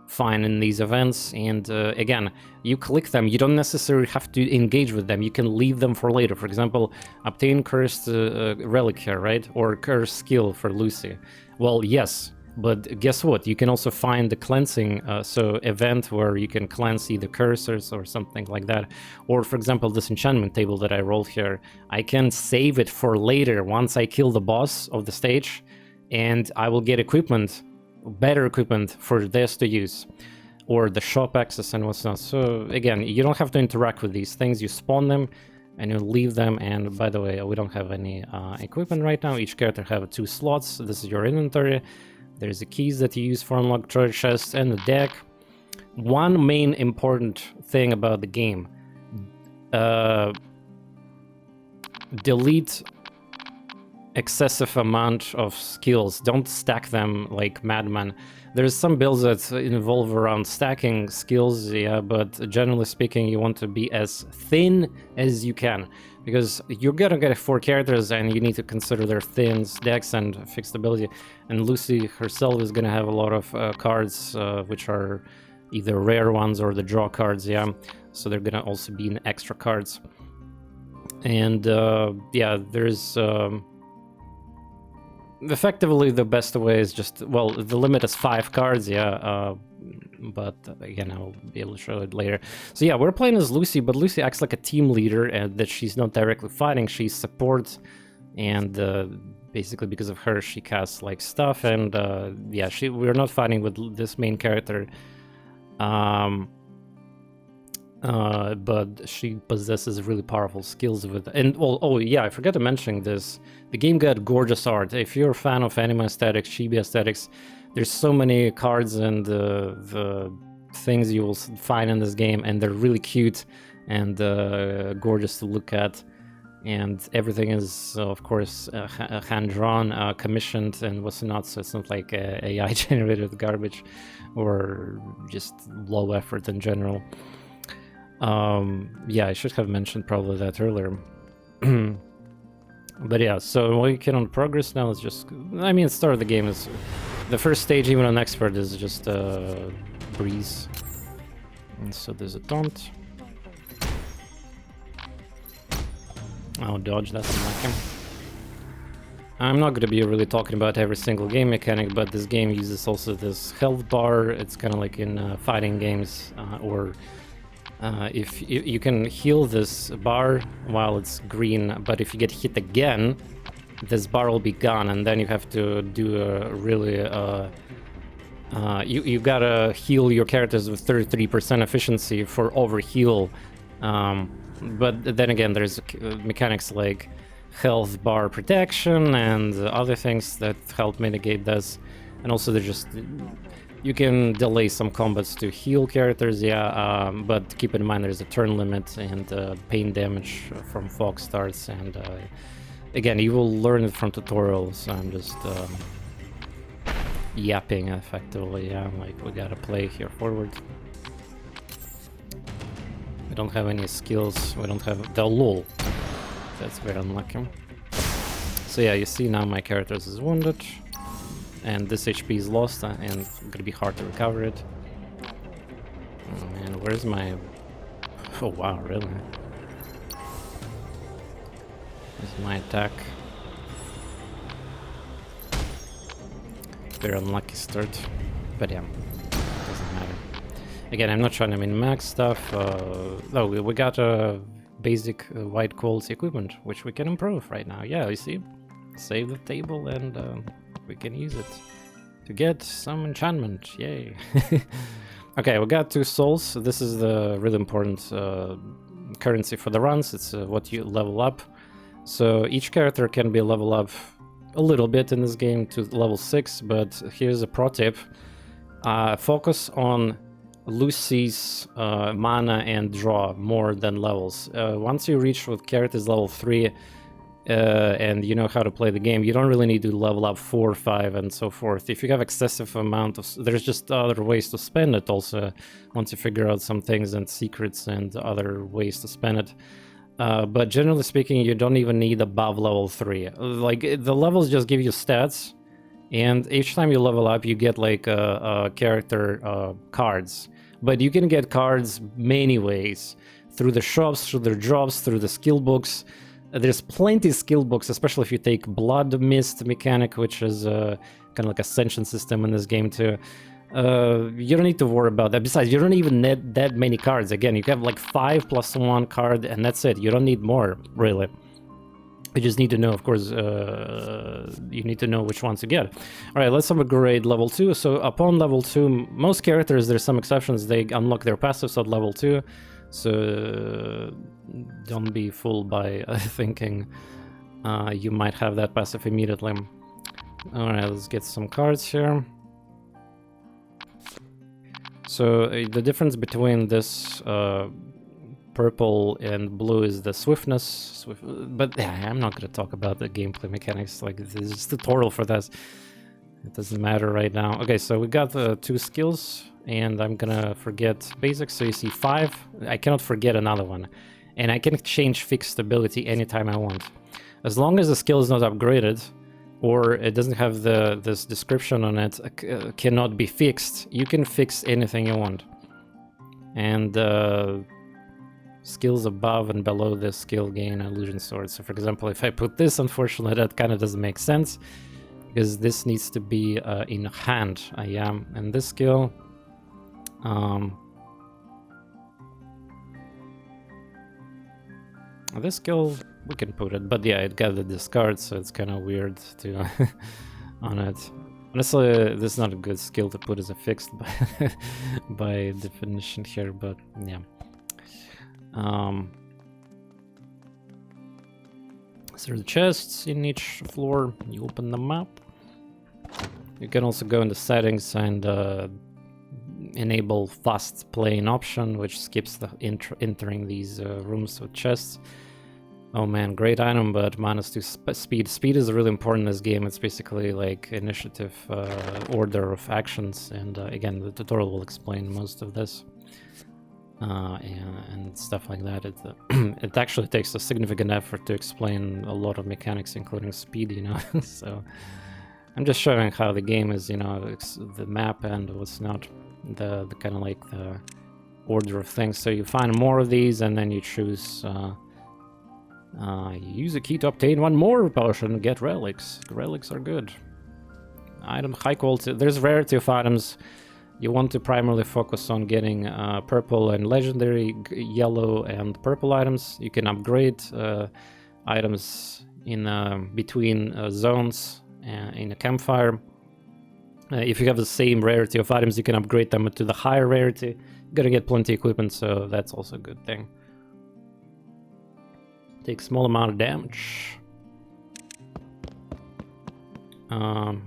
find in these events. And again, you click them, you don't necessarily have to engage with them, you can leave them for later. For example, obtain cursed relic here, right? Or cursed skill for Lucy. Well, yes, but guess what? You can also find the cleansing, so event where you can cleanse either cursors or something like that. Or for example, this enchantment table that I rolled here, I can save it for later once I kill the boss of the stage, and I will get equipment, better equipment for this to use, or the shop access and what's not. So again, you don't have to interact with these things, you spawn them and you leave them. And by the way, we don't have any equipment right now. Each character have 2 slots. This is your inventory. There's the keys that you use for unlock treasure chests and the deck. One main important thing about the game, delete excessive amount of skills. Don't stack them like madman. There's some builds that involve around stacking skills, yeah, but generally speaking, you want to be as thin as you can, because you're gonna get 4 characters and you need to consider their thins, decks, and fixed ability. And Lucy herself is gonna have a lot of cards, which are either rare ones or the draw cards, yeah, so they're gonna also be in extra cards. And yeah, there's effectively the best way is just, well, the limit is 5 cards, yeah, but again, I'll be able to show it later. So yeah, we're playing as Lucy, but Lucy acts like a team leader, and that she's not directly fighting, she's support, and basically because of her she casts like stuff, and yeah, we're not fighting with this main character. but she possesses really powerful skills with. And oh yeah, I forgot to mention this. The game got gorgeous art. If you're a fan of anime aesthetics, chibi aesthetics, there's so many cards and the things you will find in this game, and they're really cute and gorgeous to look at. And everything is, of course, hand-drawn, commissioned, and what's not. So it's not like AI-generated garbage or just low effort in general. Yeah, I should have mentioned probably that earlier. But yeah, so we can on progress now. It's just, I mean, the start of the game is the first stage, even on expert, is just breeze. And so there's a taunt. Oh, dodge, that's unlucky. I'm not going to be really talking about every single game mechanic, but this game uses also this health bar. It's kind of like in fighting games, or if you can heal this bar while it's green, but if you get hit again, this bar will be gone, and then you have to do a really you gotta heal your characters with 33% efficiency for overheal. But then again, there's mechanics like health bar protection and other things that help mitigate this. And also there's just, you can delay some combats to heal characters, yeah, but keep in mind there's a turn limit, and pain damage from fog starts, and again, you will learn it from tutorials. I'm just yapping effectively, yeah, like we gotta play here forward. We don't have any skills, we don't have the lol. That's very unlucky. So yeah, you see now my character is wounded, and this HP is lost, and it's gonna be hard to recover it. Oh man, where's my... Oh wow, really? Where's my attack? Very unlucky start, but yeah, doesn't matter. Again, I'm not trying to min-max stuff. Oh, we got a basic white quality equipment, which we can improve right now. Yeah, you see? Save the table and we can use it to get some enchantment. Yay! Okay, we got 2 souls. This is the really important currency for the runs. It's what you level up. So each character can be level up a little bit in this game to level 6, but here's a pro tip. Focus on Lucy's mana and draw more than levels. Once you reach with characters level 3 and you know how to play the game, you don't really need to level up 4, 5 and so forth. If you have excessive amount of... There's just other ways to spend it also, once you figure out some things and secrets and other ways to spend it. But generally speaking, you don't even need above level 3. Like, the levels just give you stats, and each time you level up, you get like character cards. But you can get cards many ways. Through the shops, through the drops, through the skill books. There's plenty of skill books, especially if you take Blood Mist mechanic, which is kind of like ascension system in this game too. You don't need to worry about that. Besides, you don't even need that many cards. Again, you have like 5 plus 1 card, and that's it. You don't need more, really. You just need to know, of course, you need to know which ones to get. All right, let's upgrade level 2. So upon level 2, most characters, there's some exceptions, they unlock their passives at level 2. So don't be fooled by thinking you might have that passive immediately. All right, let's get some cards here. So the difference between this purple and blue is the swiftness, but yeah, I'm not going to talk about the gameplay mechanics, like this is a tutorial for this. It doesn't matter right now. Okay, so we got the 2 skills, and I'm gonna forget basics. So you see 5, I cannot forget another one, and I can change fixed ability anytime I want. As long as the skill is not upgraded, or it doesn't have this description on it, cannot be fixed, you can fix anything you want. And skills above and below this skill gain illusion sword. So for example, if I put this, unfortunately that kind of doesn't make sense, because this needs to be in hand. And this skill, this skill we can put it, but yeah, it got the discard, so it's kind of weird to on it. Honestly, this is not a good skill to put as a fixed by definition here, but yeah. So there are the chests in each floor. You open them up. You can also go into settings and enable fast playing option, which skips the entering these rooms with chests. Oh man, great item, but -2 speed. Speed is really important in this game. It's basically like initiative order of actions, and again, the tutorial will explain most of this and stuff like that. It actually takes a significant effort to explain a lot of mechanics, including speed, you know. So I'm just showing how the game is, you know, the map and what's not, the kind of like the order of things. So you find more of these, and then you choose. You use a key to obtain one more potion. Get relics. Relics are good. Item high quality. There's rarity of items. You want to primarily focus on getting purple and legendary, yellow and purple items. You can upgrade items in between zones in a campfire. If you have the same rarity of items, you can upgrade them to the higher rarity. You're gonna get plenty of equipment, so that's also a good thing. Take small amount of damage.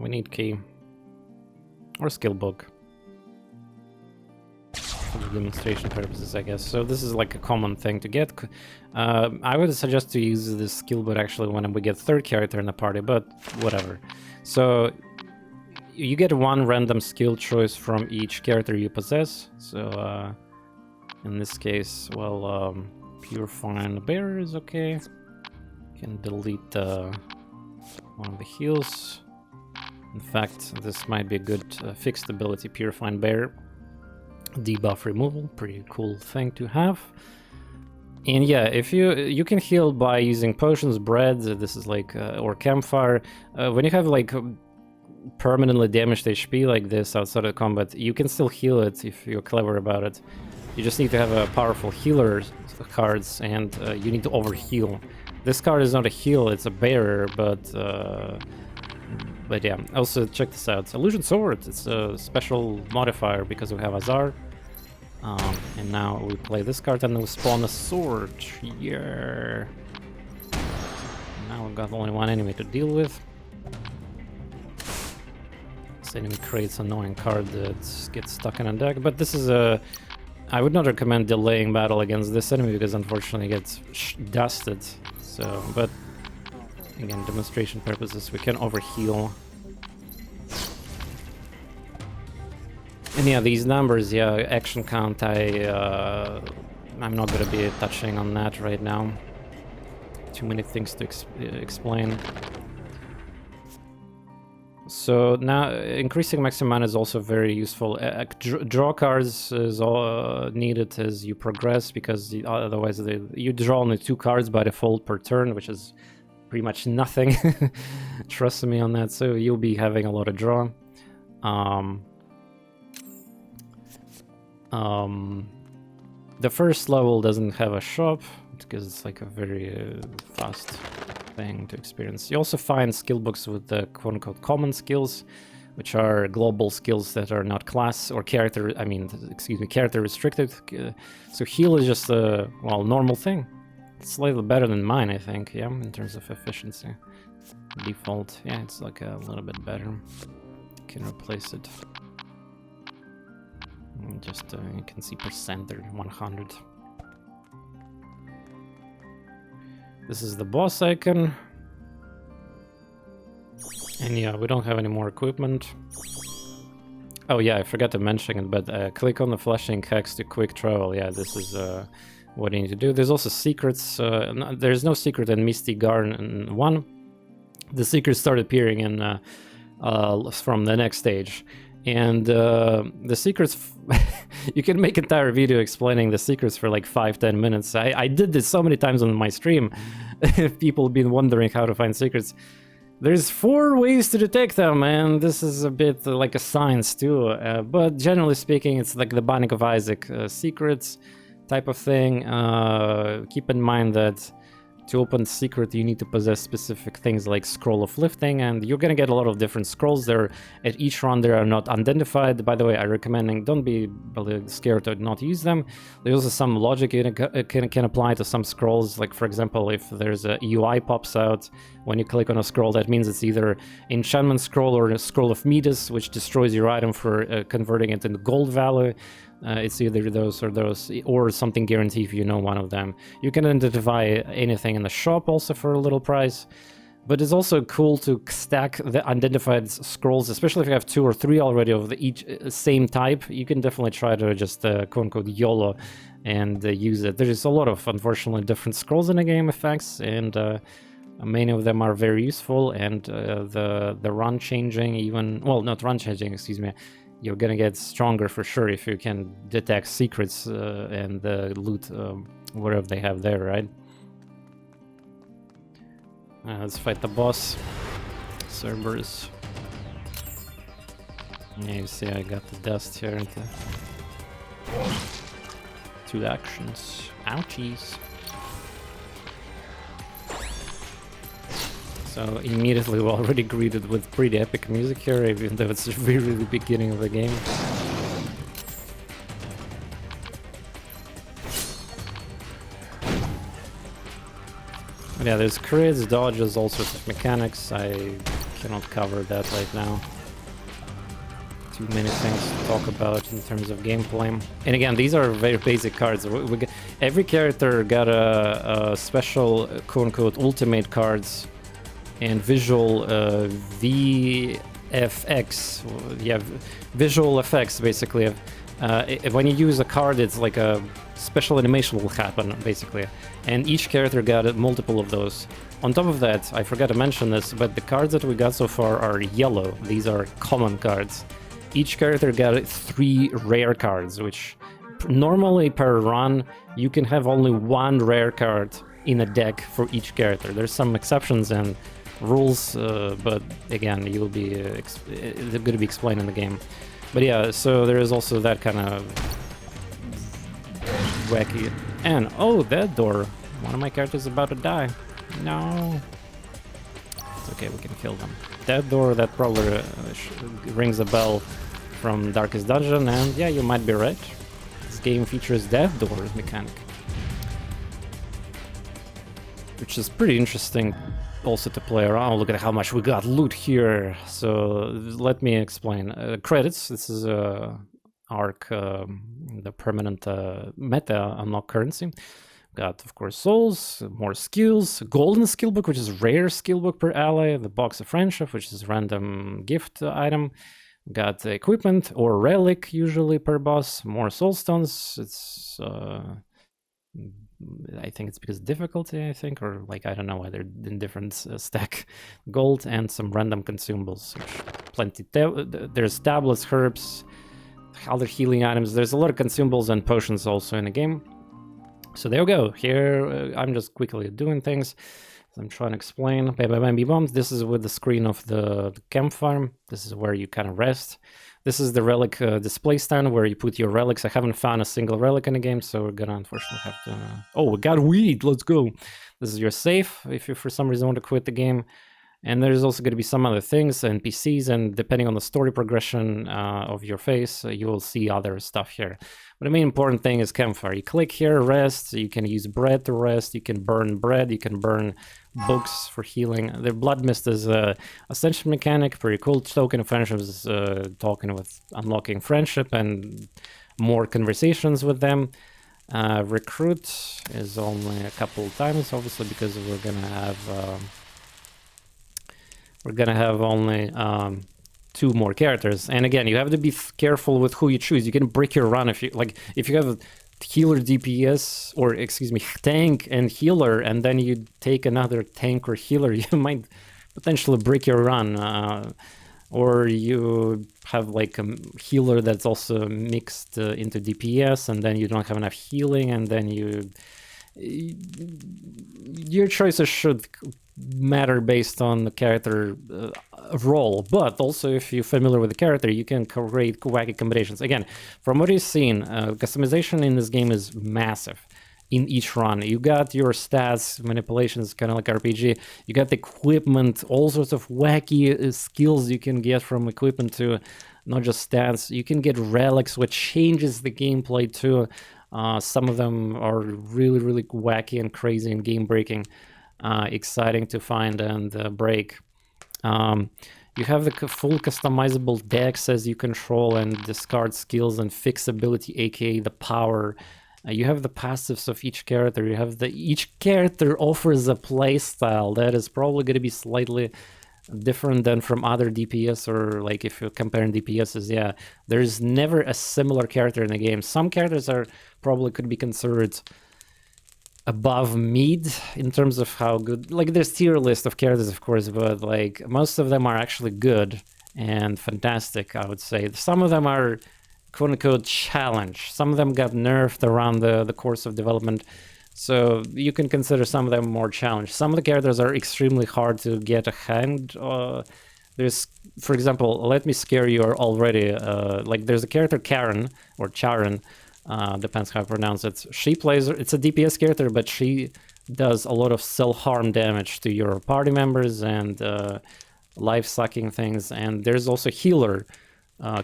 We need key or skill book for the demonstration purposes, I guess. So this is like a common thing to get. I would suggest to use this skill book actually when we get third character in the party, but whatever. So you get one random skill choice from each character you possess. So in this case, well. Purifying the bear is okay. Can delete one of the heals. In fact, this might be a good fixed ability. Purifying bear, debuff removal, pretty cool thing to have. And yeah, if you can heal by using potions, bread. This is like or campfire. When you have like permanently damaged HP like this outside of combat, you can still heal it if you're clever about it. You just need to have a powerful healer cards, and you need to overheal. This card is not a heal, it's a bearer, but yeah. Also, check this out. Illusion Sword. It's a special modifier because we have Azar. And now we play this card and we spawn a sword. Yeah. Now we've got only one enemy to deal with. This enemy creates an annoying card that gets stuck in a deck, but this is a... I would not recommend delaying battle against this enemy because unfortunately it gets dusted. So, but again, demonstration purposes, we can overheal. And yeah, these numbers, yeah, action count, I'm not gonna be touching on that right now. Too many things to explain. So now increasing maximum mana is also very useful. Draw cards is all needed as you progress, because otherwise you draw only 2 cards by default per turn, which is pretty much nothing. Trust me on that. So you'll be having a lot of draw. The first level doesn't have a shop because it's like a very fast thing to experience. You also find skill books with the quote-unquote common skills, which are global skills that are not class or character, character restricted. So heal is just a, well, normal thing. It's slightly better than mine, I think, yeah, in terms of efficiency. Default, yeah, it's like a little bit better. You can replace it. And just, you can see percent or 100. This is the boss icon. And yeah, we don't have any more equipment. Oh yeah, I forgot to mention it, but click on the flashing hex to quick travel. Yeah, this is what you need to do. There's also secrets. There's no secret in Misty Garden 1. The secrets start appearing in from the next stage. And the secrets, you can make an entire video explaining the secrets for like 5-10 minutes. I did this so many times on my stream. People have been wondering how to find secrets. There's 4 ways to detect them, and this is a bit like a science too. But generally speaking, it's like the Binding of Isaac secrets type of thing. Keep in mind that To open secret, you need to possess specific things like Scroll of Lifting, and you're gonna get a lot of different scrolls there. At each run, they are not identified. By the way, I recommend don't be scared to not use them. There's also some logic you can apply to some scrolls. Like, for example, if there's a UI pops out when you click on a scroll, that means it's either enchantment scroll or a Scroll of Midas, which destroys your item for converting it into gold value. It's either those, or something guaranteed if you know one of them. You can identify anything in the shop also for a little price, but it's also cool to stack the identified scrolls, especially if you have 2 or 3 already of the each same type. You can definitely try to just quote-unquote YOLO and use it. There's a lot of, unfortunately, different scrolls in the game effects, and many of them are very useful, and the run changing even, well, not run changing, excuse me, you're gonna get stronger for sure if you can detect secrets and loot whatever they have there, right? Let's fight the boss. Cerberus. Yeah, you see I got the dust here into 2 actions. Ouchies. So immediately we're already greeted with pretty epic music here, even though it's really the beginning of the game. But yeah, there's crits, dodges, all sorts of mechanics. I cannot cover that right now. Too many things to talk about in terms of gameplay. And again, these are very basic cards. Every character got a special quote-unquote ultimate cards and visual VFX, yeah, visual effects basically. When you use a card, it's like a special animation will happen basically, and each character got multiple of those. On top of that, I forgot to mention this, but the cards that we got so far are yellow. These are common cards. Each character got 3 rare cards, which normally per run you can have only 1 rare card in a deck for each character. There's some exceptions and rules, but again, you'll be they're going to be explained in the game. But yeah, so there is also that kind of wacky. And oh, that door! One of my characters is about to die. No, it's okay, we can kill them. That door, that probably rings a bell from Darkest Dungeon, and yeah, you might be right. This game features that door mechanic, which is pretty interesting also to play around. Look at how much we got loot here. So let me explain. Credits, this is Ark, the permanent meta unlock currency. Got, of course, souls, more skills, golden skill book, which is rare skill book per ally, the box of friendship, which is random gift item. Got equipment or relic usually per boss, more soul stones. It's I think it's because difficulty, I think, or like, I don't know why they're in different stack. Gold and some random consumables, plenty. There's tablets, herbs, other healing items. There's a lot of consumables and potions also in the game. So there we go. Here I'm just quickly doing things. I'm trying to explain. Bombs. This is with the screen of the campfire. This is where you kind of rest. This is the relic display stand where you put your relics. I haven't found a single relic in the game, so we're gonna unfortunately have to... Oh, we got weed! Let's go! This is your safe if you for some reason want to quit the game. And there's also going to be some other things, NPCs, and depending on the story progression of your face, you will see other stuff here. But the main important thing is campfire. You click here, rest, you can use bread to rest, you can burn bread, you can burn books for healing. The blood mist is a ascension mechanic, pretty cool. Token of friendship is talking with unlocking friendship and more conversations with them. Recruit is only a couple times, obviously, because we're gonna have only 2 more characters. And again, you have to be careful with who you choose. You can break your run if you have a healer DPS, or excuse me, tank and healer, and then you take another tank or healer, you might potentially break your run. Or you have like a healer that's also mixed into DPS, and then you don't have enough healing, and then your choices should matter based on the character role. But also, if you're familiar with the character, you can create wacky combinations. Again, from what you've seen, customization in this game is massive. in each run. You got your stats, manipulations, kind of like RPG. You got the equipment, all sorts of wacky skills you can get from equipment to not just stats. You can get relics, which changes the gameplay too. Some of them are really, really wacky and crazy and game-breaking, exciting to find and break. You have the full customizable decks as you control and discard skills and fix ability, aka the power. You have the passives of each character. You have each character offers a playstyle that is probably going to be slightly different than from other DPS, or like if you're comparing DPSs, yeah, there's never a similar character in the game. Some characters are probably could be considered above mid in terms of how good, like there's tier list of characters, of course, but like most of them are actually good and fantastic, I would say. Some of them are quote-unquote challenge. Some of them got nerfed around the course of development, so you can consider some of them more challenged. Some of the characters are extremely hard to get a hand. There's, for example, let me scare you already. Like there's a character Karen, or Charon, depends how I pronounce it. She plays, it's a DPS character, but she does a lot of self-harm damage to your party members and life-sucking things. And there's also healer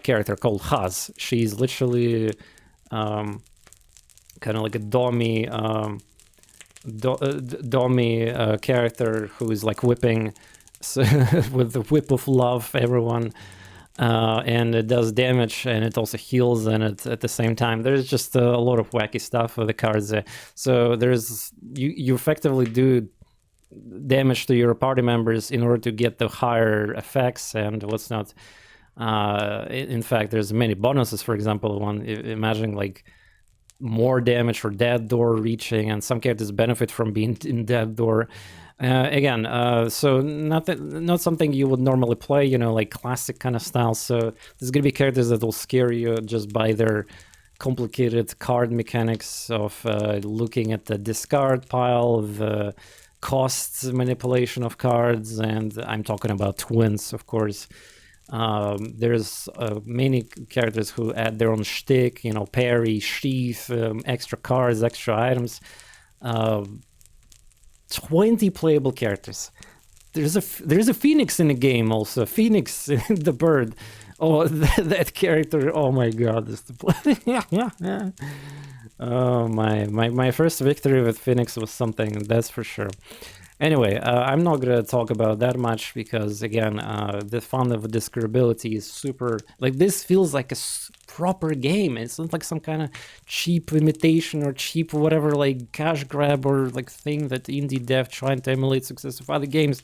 character called Haz. She's literally kind of like a dummy character who is like whipping with the whip of love everyone, and it does damage and it also heals and it at the same time. There's just a lot of wacky stuff with the cards. So there's you effectively do damage to your party members in order to get the higher effects and what's not. In fact, there's many bonuses. For example, imagine like more damage for Dead Door reaching, and some characters benefit from being in Dead Door. So not something you would normally play, you know, like classic kind of style. So there's gonna be characters that will scare you just by their complicated card mechanics of looking at the discard pile, the costs manipulation of cards, and I'm talking about twins, of course. There's many characters who add their own shtick, you know, parry, sheath, extra cards, extra items. 20 playable characters. There's a phoenix in the game also. Phoenix, the bird. Oh, that character. Oh my god. Yeah. Oh my first victory with Phoenix was something, that's for sure. Anyway, I'm not gonna talk about that much because again, the fun of discoverability is super. Like this feels like a proper game. It's not like some kind of cheap imitation or cheap whatever, like cash grab or like thing that indie dev trying to emulate success of other games.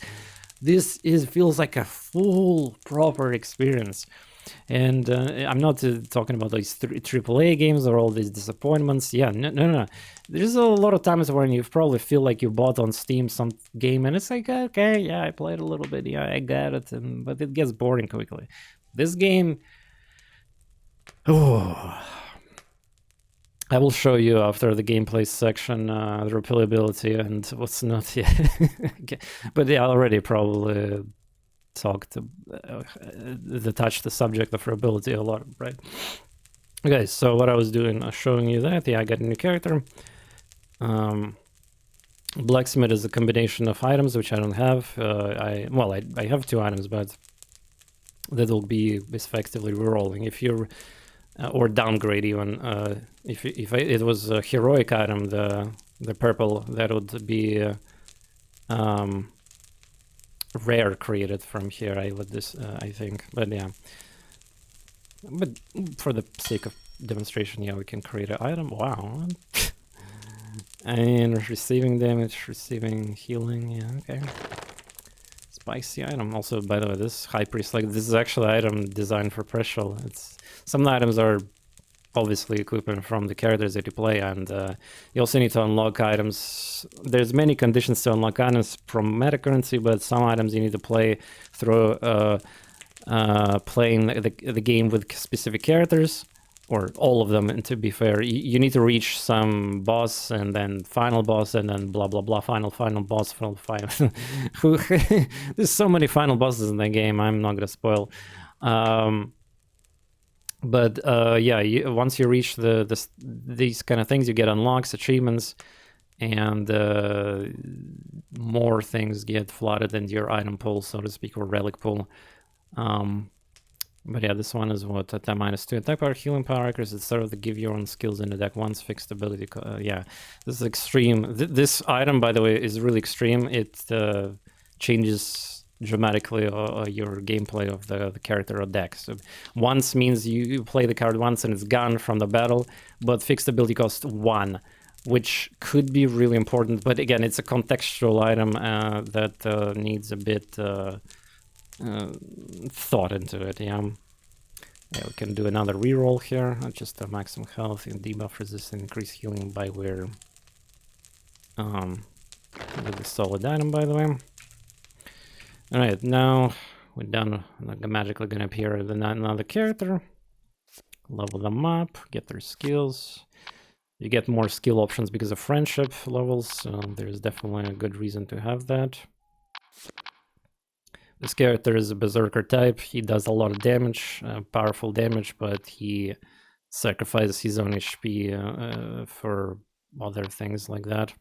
This feels like a full proper experience. And I'm not talking about these AAA games or all these disappointments. Yeah, no. There's a lot of times when you probably feel like you bought on Steam some game and it's like, okay, yeah, I played a little bit, yeah, I got it, but it gets boring quickly. This game, I will show you after the gameplay section the replayability and what's not yet. Okay. But yeah, already probably touched the subject of replayability a lot, right? Okay, so what I was doing, showing you that, yeah, I got a new character. Blacksmith is a combination of items which I don't have. I have 2 items, but that will be effectively rerolling. If you're or downgrade even. If it was a heroic item, the purple, that would be rare created from here. I think, but yeah. But for the sake of demonstration, yeah, we can create an item. Wow. And receiving damage, receiving healing. Yeah, okay. Spicy item. Also, by the way, this High Priest, like, this is actually an item designed for pressure. Some items are obviously equipment from the characters that you play, and you also need to unlock items. There's many conditions to unlock items from meta currency, but some items you need to play through playing the game with specific characters, or all of them. And to be fair, you need to reach some boss, and then final boss, and then blah blah blah, final boss, final. There's so many final bosses in the game. I'm not gonna spoil. But yeah, once you reach these kind of things, you get unlocks, achievements, and more things get flooded into your item pool, so to speak, or relic pool. But yeah, this one is what, attack -2 attack power, healing power records, etc. to give your own skills in the deck once, fixed ability. Yeah, this is extreme. This item, by the way, is really extreme. It changes dramatically your gameplay of the character or deck. So once means you play the card once and it's gone from the battle, but fixed ability costs 1, which could be really important. But again, it's a contextual item that needs a bit thought into it. Yeah, we can do another reroll here. Just maximum health and debuff resistance, increase healing by wear. Really solid item, by the way. All right, now we're done. Like, magically gonna appear another character. Level them up, get their skills. You get more skill options because of friendship levels, so there's definitely a good reason to have that. This character is a berserker type. He does a lot of damage, powerful damage, but he sacrifices his own HP for other things like that.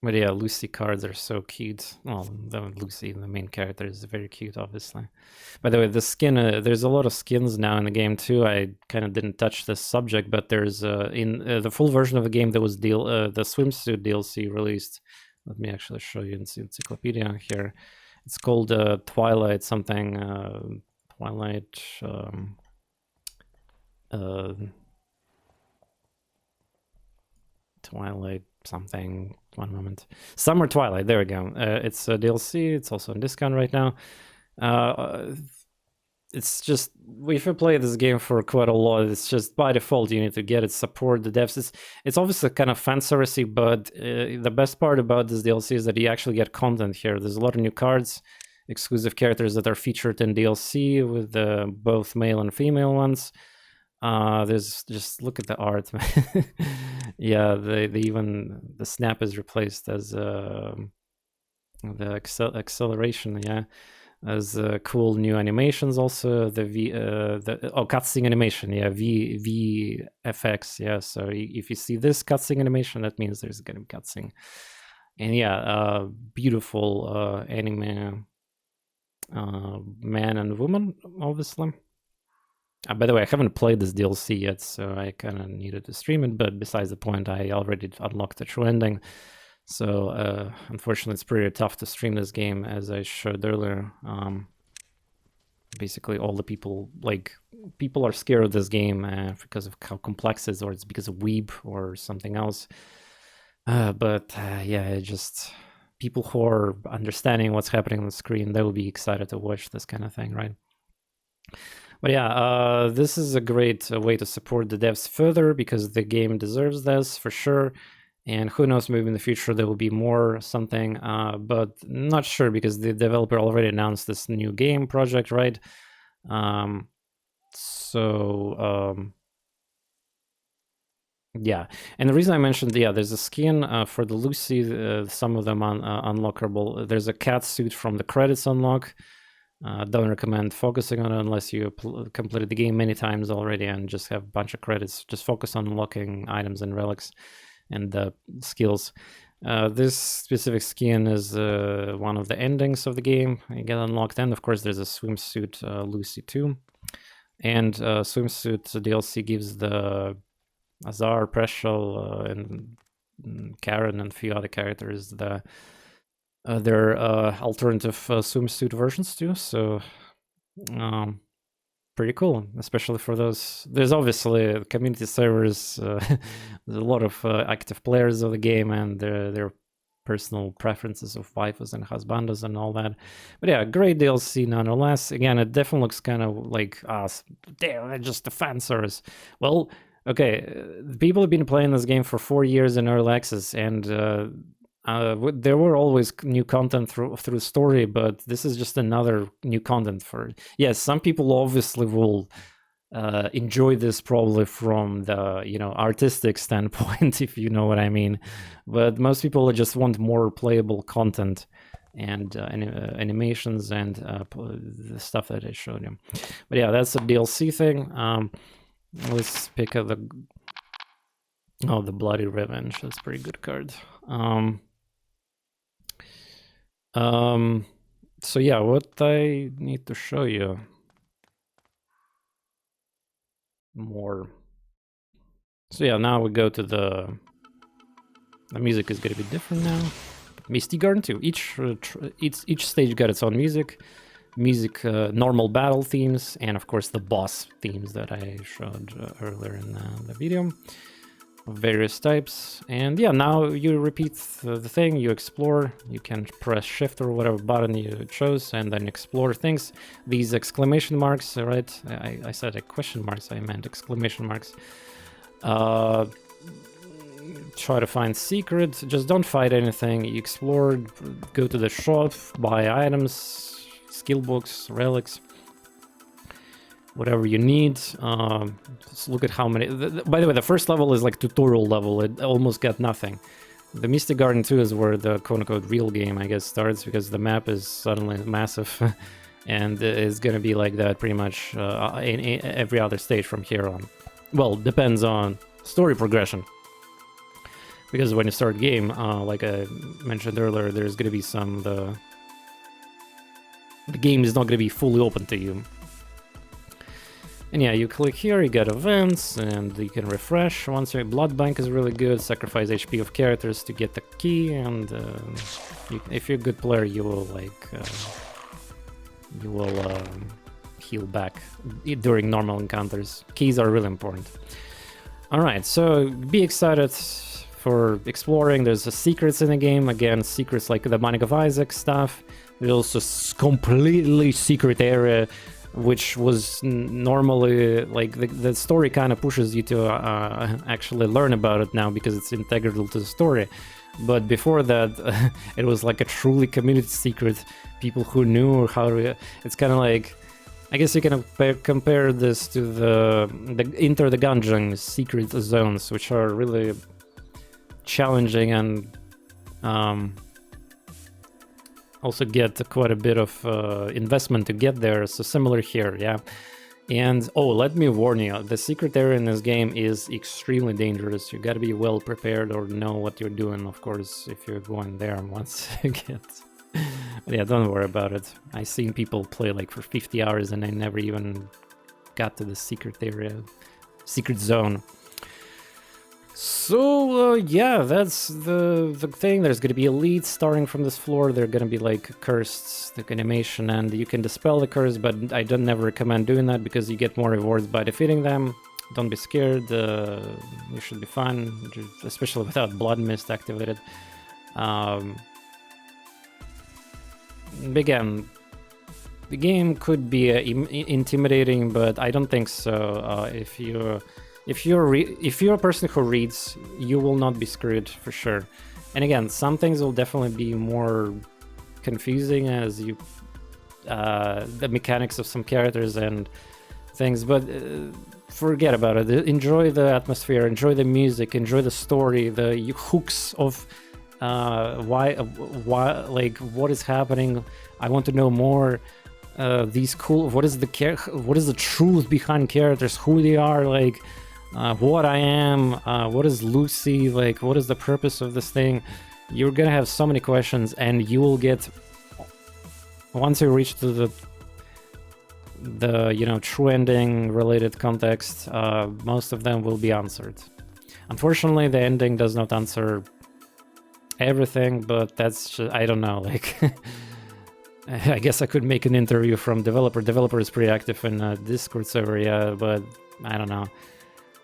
But yeah, Lucy cards are so cute. Well, Lucy, the main character, is very cute, obviously. By the way, the skin, there's a lot of skins now in the game too. I kind of didn't touch this subject, but there's, in the full version of the game, there was the swimsuit DLC released. Let me actually show you in the encyclopedia here. It's called Twilight something, Twilight... Twilight something, one moment. Summer Twilight, there we go. It's a DLC, it's also on discount right now. It's just, if you play this game for quite a lot, it's just by default you need to get it, support the devs. It's obviously kind of fan service, but the best part about this DLC is that you actually get content here. There's a lot of new cards, exclusive characters that are featured in DLC with both male and female ones. There's just, look at the art. Yeah, they even, the snap is replaced as the acceleration. Yeah, as cool new animations also. The cutscene animation. Yeah, VFX. Yeah, so if you see this cutscene animation, that means there's gonna be cutscene. And yeah, beautiful anime man and woman, obviously. By the way, I haven't played this DLC yet, so I kind of needed to stream it, but besides the point, I already unlocked the true ending. So, unfortunately, it's pretty tough to stream this game, as I showed earlier. Basically, all the people are scared of this game because of how complex it is, or it's because of weeb or something else. But yeah, just people who are understanding what's happening on the screen, they will be excited to watch this kind of thing, right? But yeah, this is a great way to support the devs further, because the game deserves this for sure. And who knows, maybe in the future there will be more something, but not sure, because the developer already announced this new game project, right? Yeah, and the reason I mentioned, yeah, there's a skin for the Lucy, some of them unlockable. There's a cat suit from the credits unlock. Don't recommend focusing on it unless you completed the game many times already and just have a bunch of credits. Just focus on unlocking items and relics and skills. This specific skin is one of the endings of the game. You get unlocked, and of course there's a swimsuit Lucy too. And swimsuit DLC gives the Azar, Preshel, and Karen and a few other characters their alternative swimsuit versions too, so pretty cool, especially for those. There's obviously community servers, there's a lot of active players of the game and their personal preferences of waifus and husbandos and all that. But yeah, great DLC nonetheless. Again, it definitely looks kind of like, damn, just a fan service. Well, okay, people have been playing this game for 4 years in early access, and there were always new content through story, but this is just another new content for. Yes, some people obviously will enjoy this probably from the, you know, artistic standpoint, if you know what I mean. But most people just want more playable content and animations and the stuff that I showed you. But yeah, that's a DLC thing. Let's pick up the the Bloody Revenge. That's a pretty good card. So yeah, what I need to show you more. So yeah, now we go to the music is gonna be different now. Misty Garden 2. Each stage got its own music, normal battle themes, and of course the boss themes that I showed earlier in the video. Various types, and yeah, now you repeat the thing, you explore, you can press shift or whatever button you chose and then explore things. These exclamation marks, right? I said question marks, I meant exclamation marks. Try to find secrets, just don't fight anything, you explore, go to the shop, buy items, skill books, relics, whatever you need. Just look at how many. By the way, the first level is like tutorial level. It almost got nothing. The Mystic Garden 2 is where the quote-unquote real game, I guess, starts, because the map is suddenly massive, and it's gonna be like that pretty much in every other stage from here on. Well, depends on story progression. Because when you start game, like I mentioned earlier, there's gonna be some the game is not gonna be fully open to you. And yeah, you click here, you get events, and you can refresh. Once your blood bank is really good, sacrifice HP of characters to get the key, and if you're a good player, you will heal back during normal encounters. Keys are really important. All right, so be excited for exploring. There's secrets in the game. Again, secrets like the Binding of Isaac stuff. There's also completely secret area, which was normally like the story kind of pushes you to actually learn about it now because it's integral to the story. But before that, it was like a truly community secret. People who knew how to. It's kind of like, I guess you can compare this to the Enter the Gungeon secret zones, which are really challenging and also get quite a bit of investment to get there. So similar here, yeah. And oh, let me warn you, the secret area in this game is extremely dangerous. You gotta be well prepared or know what you're doing, of course, if you're going there once you get. But yeah, don't worry about it. I've seen people play like for 50 hours and they never even got to the secret area, secret zone. So yeah, that's the thing. There's gonna be elites starting from this floor. They're gonna be like cursed, the animation, and you can dispel the curse, but I don't never recommend doing that because you get more rewards by defeating them. Don't be scared. You should be fine, especially without blood mist activated. Again, the game could be intimidating, but I don't think so. If you're a person who reads, you will not be screwed for sure. And again, some things will definitely be more confusing as you the mechanics of some characters and things, but forget about it. Enjoy the atmosphere, enjoy the music, enjoy the story, the hooks of why like what is happening. I want to know more. These cool. What is the truth behind characters? Who they are, like. What I am, what is Lucy, like, what is the purpose of this thing? You're gonna have so many questions, and you will get, once you reach to the you know, true ending related context, most of them will be answered. Unfortunately, the ending does not answer everything, but that's just, I don't know, like I guess I could make an interview from developer. Developer is pretty active in Discord server, yeah, but I don't know.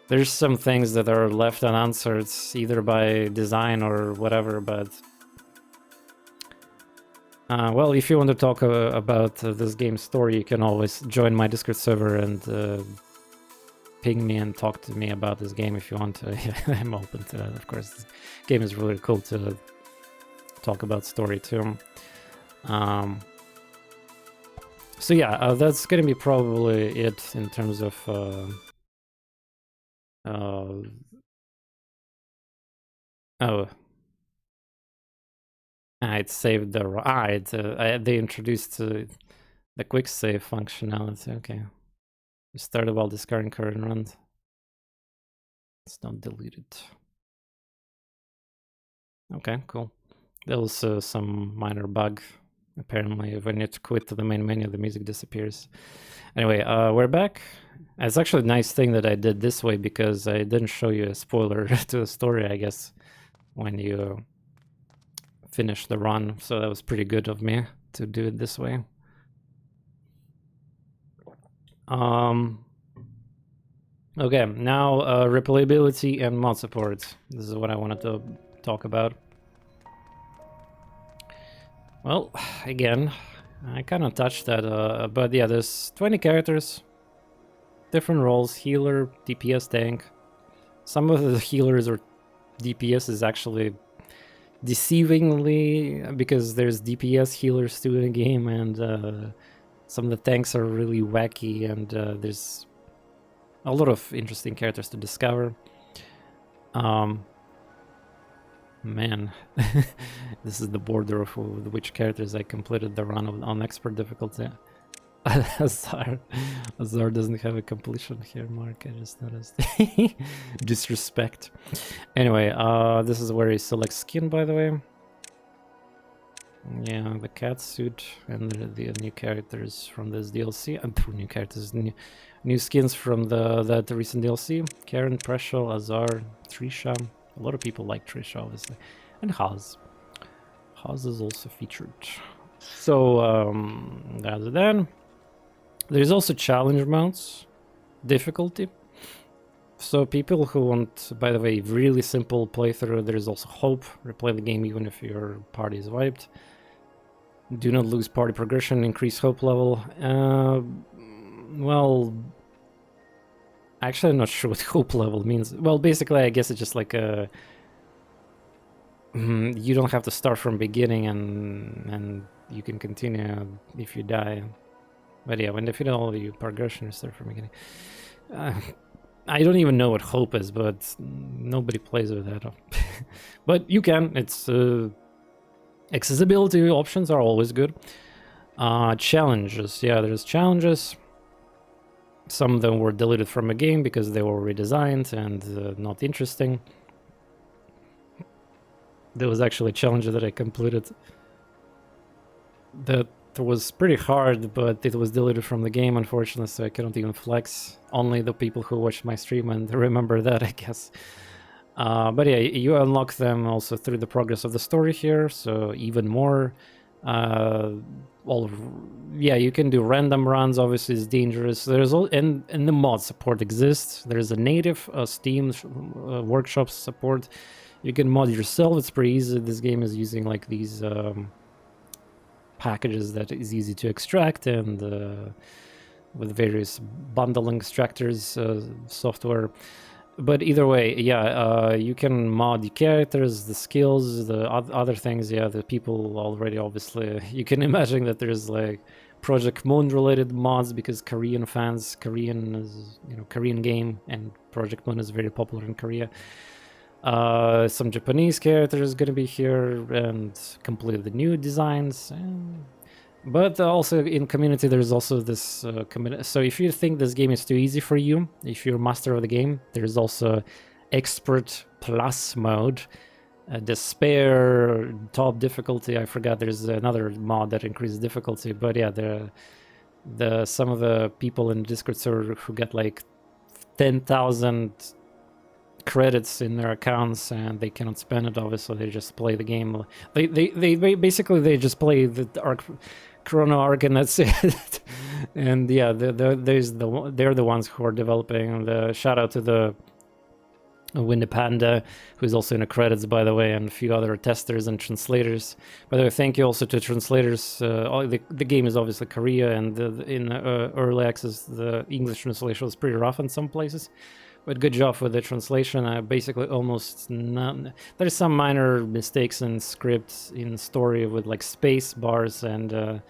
There's some things that are left unanswered, either by design or whatever, but... well, if you want to talk about this game's story, you can always join my Discord server and ping me and talk to me about this game if you want to. I'm open to that, of course. This game is really cool to talk about story too. So yeah, that's gonna be probably it in terms of oh, it saved the they introduced the quick save functionality. Okay, you started while discarding current run. It's not deleted. Okay, cool. There was some minor bug. Apparently, when you quit the main menu, the music disappears. Anyway, we're back. It's actually a nice thing that I did this way because I didn't show you a spoiler to the story, I guess, when you finish the run. So that was pretty good of me to do it this way. Okay, now replayability and mod support. This is what I wanted to talk about. Well, again, I kind of touched that, but yeah, there's 20 characters, different roles, healer, DPS, tank. Some of the healers or DPS is actually deceivingly, because there's DPS healers too in the game, and some of the tanks are really wacky, and there's a lot of interesting characters to discover. Man, this is the border of which characters I completed the run on expert difficulty. Azar doesn't have a completion here, Mark. I just noticed. Disrespect. Anyway, this is where you select skin, by the way. Yeah, the cat suit and the new characters from this DLC. And new characters, new skins from that recent DLC. Karen, Preshel, Azar, Trisha. A lot of people like Trisha, obviously. And Haz. Haz is also featured. So, that's then. There's also challenge modes, difficulty. So people who want, by the way, really simple playthrough, there's also hope. Replay the game even if your party is wiped. Do not lose party progression, increase hope level. Well, actually I'm not sure what hope level means. Well, basically I guess it's just like a... you don't have to start from beginning and you can continue if you die. But yeah, when they fit all your progression, you start from beginning. I don't even know what hope is, but nobody plays with that. But you can. It's accessibility options are always good. Challenges. Yeah, there's challenges. Some of them were deleted from a game because they were redesigned and not interesting. There was actually a challenge that I completed that was pretty hard, but it was deleted from the game, unfortunately, so I cannot even flex. Only the people who watched my stream and remember that, I guess. But yeah, you unlock them also through the progress of the story here, so even more. Yeah, you can do random runs, obviously it's dangerous. There's all, and the mod support exists. There's a native Steam workshop support. You can mod yourself, it's pretty easy. This game is using like these packages that is easy to extract, and with various bundling extractors software. But either way, yeah, you can mod the characters, the skills, the other things. Yeah, the people already, obviously, you can imagine that there's like Project Moon related mods, because Korean fans, Korean is, Korean game, and Project Moon is very popular in Korea. Some Japanese characters gonna be here, and completely new designs. But also in community, there's also this community. So if you think this game is too easy for you, if you're master of the game, there's also Expert Plus mode, Despair, top difficulty. I forgot there's another mod that increases difficulty. But yeah, some of the people in the Discord server who get like 10,000 credits in their accounts and they cannot spend it, obviously they just play the game. They basically they just play the Chrono Ark and that's it. And yeah, they're the ones who are developing. The shout out to the Winnie Panda, who's also in the credits, by the way, and a few other testers and translators. By the way, thank you also to translators. The game is obviously Korea, and in early access the English translation was pretty rough in some places. But good job with the translation. Basically almost none. There's some minor mistakes in script, in story, with like space bars and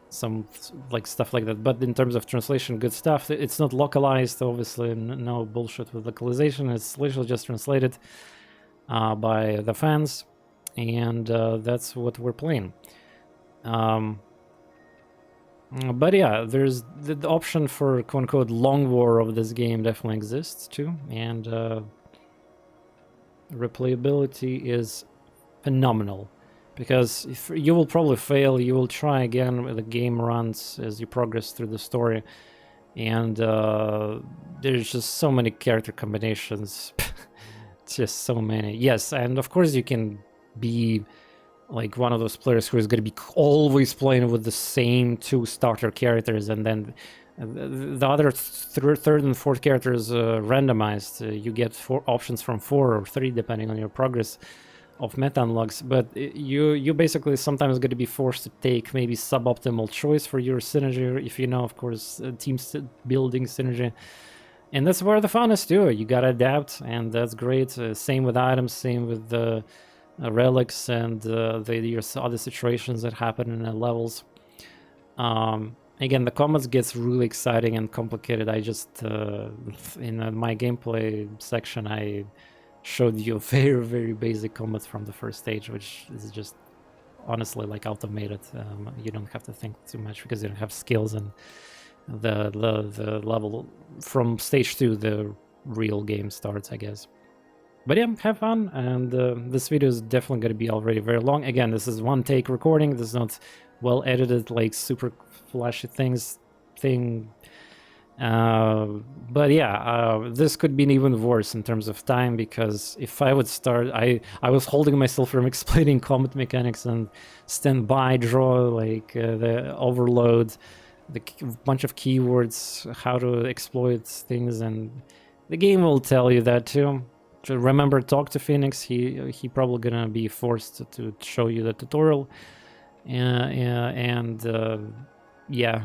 some like stuff like that. But in terms of translation, good stuff. It's not localized, obviously. No bullshit with localization. It's literally just translated by the fans, and that's what we're playing. But yeah, there's the option for quote-unquote long war of this game definitely exists too, and replayability is phenomenal, because if you will probably fail, you will try again with the game runs as you progress through the story, and there's just so many character combinations. Just so many. Yes, and of course you can be like one of those players who is going to be always playing with the same 2 starter characters, and then the other third and fourth characters randomized. You get 4 options from 4 or 3 depending on your progress of meta unlocks, but you basically sometimes going to be forced to take maybe suboptimal choice for your synergy, if you know, of course, team building synergy. And that's where the fun is too. You gotta adapt, and that's great. Same with items, same with the relics and your other situations that happen in the levels. Again, the combats gets really exciting and complicated. I just in my gameplay section, I showed you a very, very basic combat from the first stage, which is just honestly like automated. You don't have to think too much because you don't have skills, and the level from stage 2 the real game starts, I guess. But yeah, have fun, and this video is definitely going to be already very long. Again, this is one take recording. This is not well edited like super flashy thing. But yeah, this could be even worse in terms of time, because if I would start, I was holding myself from explaining combat mechanics and standby draw, like the overload, the bunch of keywords, how to exploit things, and the game will tell you that too. Remember, talk to Phoenix. He probably gonna be forced to show you the tutorial. And yeah,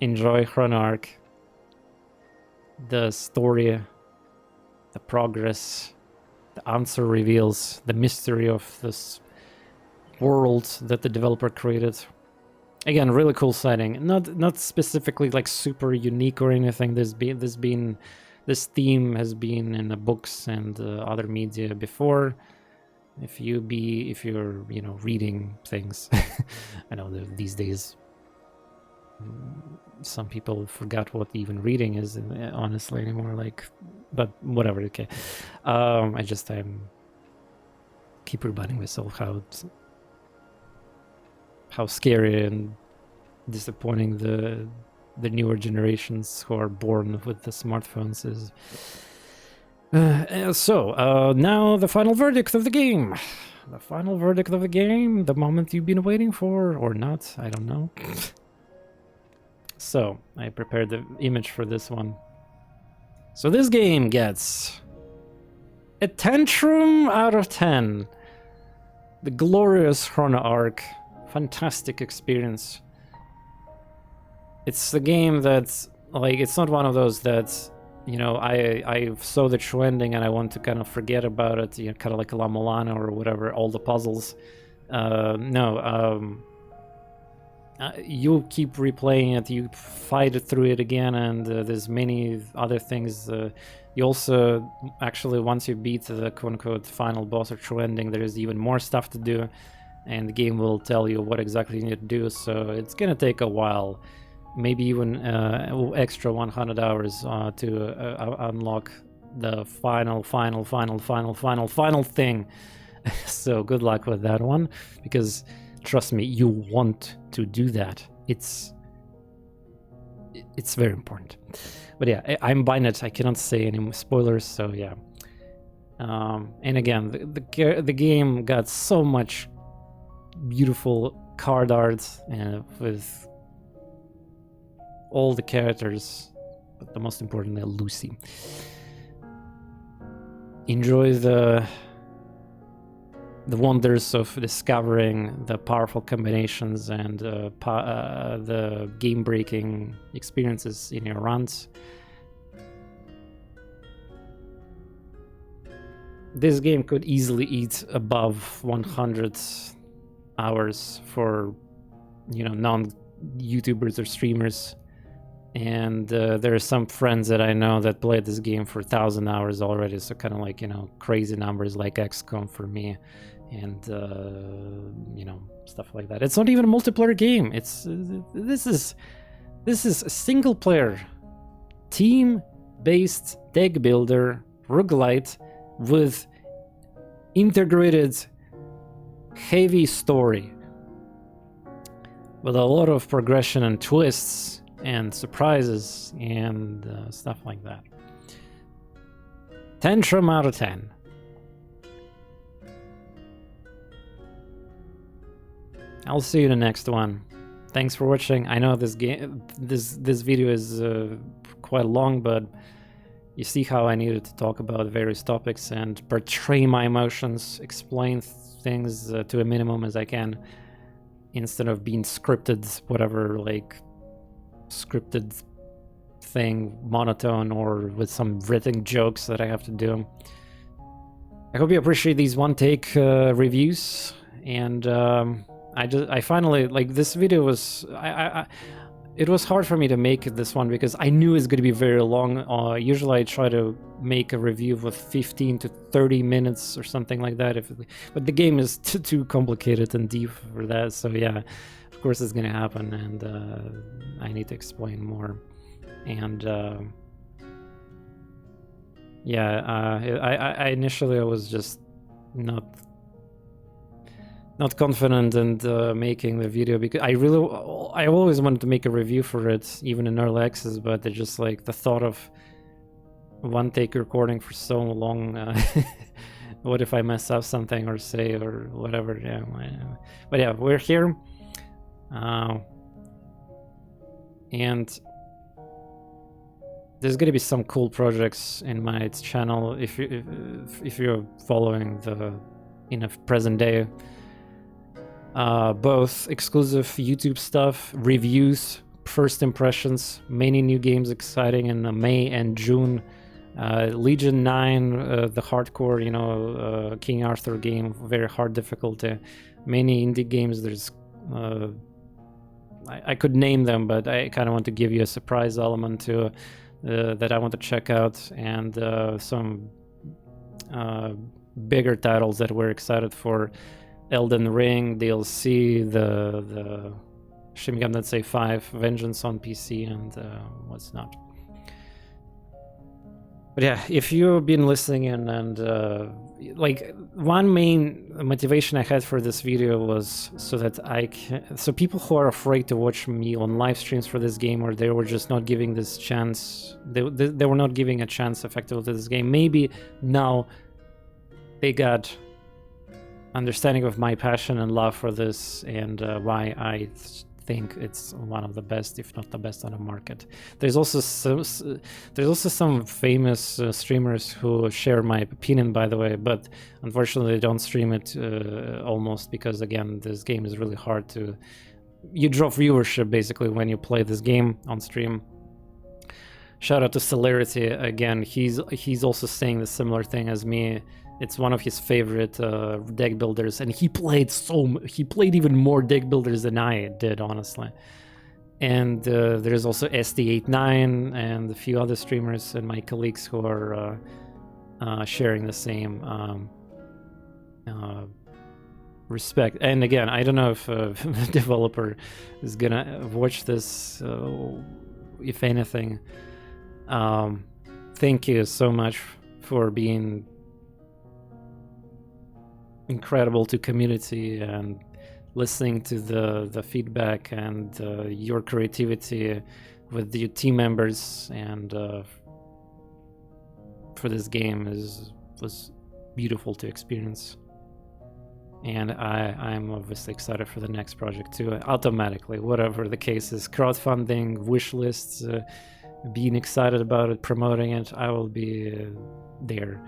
enjoy Chrono Ark. The story, the progress, the answer reveals, the mystery of this world that the developer created. Again, really cool setting. Not specifically like super unique or anything. This theme has been in the books and other media before. If you're reading things, I know that these days some people forgot what even reading is honestly anymore. Like, but whatever. Okay, I keep reminding myself how scary and disappointing the newer generations who are born with the smartphones is. So now the final verdict of the game. The final verdict of the game, the moment you've been waiting for, or not, I don't know. So I prepared the image for this one. So this game gets a tantrum out of 10. The glorious Chrono Ark. Fantastic experience. It's a game that's like, it's not one of those that, you know, I saw the true ending and I want to kind of forget about it, you know, kind of like La Mulana or whatever, all the puzzles. You keep replaying it, you fight through it again, and there's many other things. You also, actually, once you beat the quote-unquote final boss or true ending, there is even more stuff to do, and the game will tell you what exactly you need to do, so it's gonna take a while. Maybe even extra 100 hours to unlock the final thing. So good luck with that one, because trust me, you want to do that. It's very important. But yeah, I'm buying it. I cannot say any spoilers, so yeah. And again, the game got so much beautiful card art with all the characters, but the most importantly, Lucy. Enjoy the wonders of discovering the powerful combinations and the game-breaking experiences in your runs. This game could easily eat above 100 hours for non-YouTubers or streamers. And there are some friends that I know that played this game for 1,000 hours already, so kind of like, crazy numbers like XCOM for me, and stuff like that. It's not even a multiplayer game. This is a single player team-based deck builder roguelite with integrated heavy story with a lot of progression and twists and surprises and stuff like that. Tantrum out of 10. I'll see you in the next one. Thanks for watching. I know this video is quite long, but you see how I needed to talk about various topics and portray my emotions, explain things to a minimum as I can, instead of being scripted, whatever, like scripted thing, monotone, or with some written jokes that I have to do. I hope you appreciate these one-take reviews, and I finally, like, this video was, it was hard for me to make this one because I knew it's going to be very long. Usually I try to make a review with 15 to 30 minutes or something like that, but the game is too complicated and deep for that, so yeah, of course it's going to happen, and I need to explain more. And I initially I was just not confident in making the video, because I always wanted to make a review for it, even in early access, but it's just like the thought of one take recording for so long. What if I mess up something or say or whatever? Yeah, but yeah, we're here, and there's gonna be some cool projects in my channel if you're following the present day. Both exclusive YouTube stuff, reviews, first impressions, many new games exciting in May and June. Legion 9, the hardcore, King Arthur game, very hard difficulty. Many indie games. There's I could name them, but I kind of want to give you a surprise element to that I want to check out, and some bigger titles that we're excited for. Elden Ring DLC, the Shin Megami Tensei 5 Vengeance on PC, and what's not. But yeah, if you've been listening in, and like, one main motivation I had for this video was so that so people who are afraid to watch me on live streams for this game, or they were just not giving this chance, they were not giving a chance effectively to this game, maybe now they got understanding of my passion and love for this, and why I think it's one of the best, if not the best, on the market. There's also some famous streamers who share my opinion, by the way, but unfortunately they don't stream it almost, because again, this game is really hard to. You drop viewership basically when you play this game on stream. Shout out to Celerity again. He's also saying the similar thing as me. It's one of his favorite deck builders, and he played even more deck builders than I did, honestly. And there's also SD89 and a few other streamers and my colleagues who are sharing the same respect. And again, I don't know if the developer is gonna watch this. If anything, thank you so much for being incredible to community and listening to the feedback and your creativity with your team members, and for this game was beautiful to experience. And I'm obviously excited for the next project too, automatically, whatever the case is. Crowdfunding, wish lists, being excited about it, promoting it, I will be there.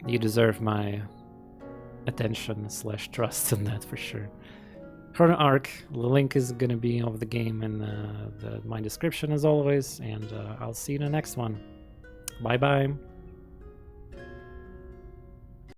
You deserve my attention/trust in that for sure. Chrono Ark, the link is gonna be of the game in my description as always, and I'll see you in the next one. Bye bye.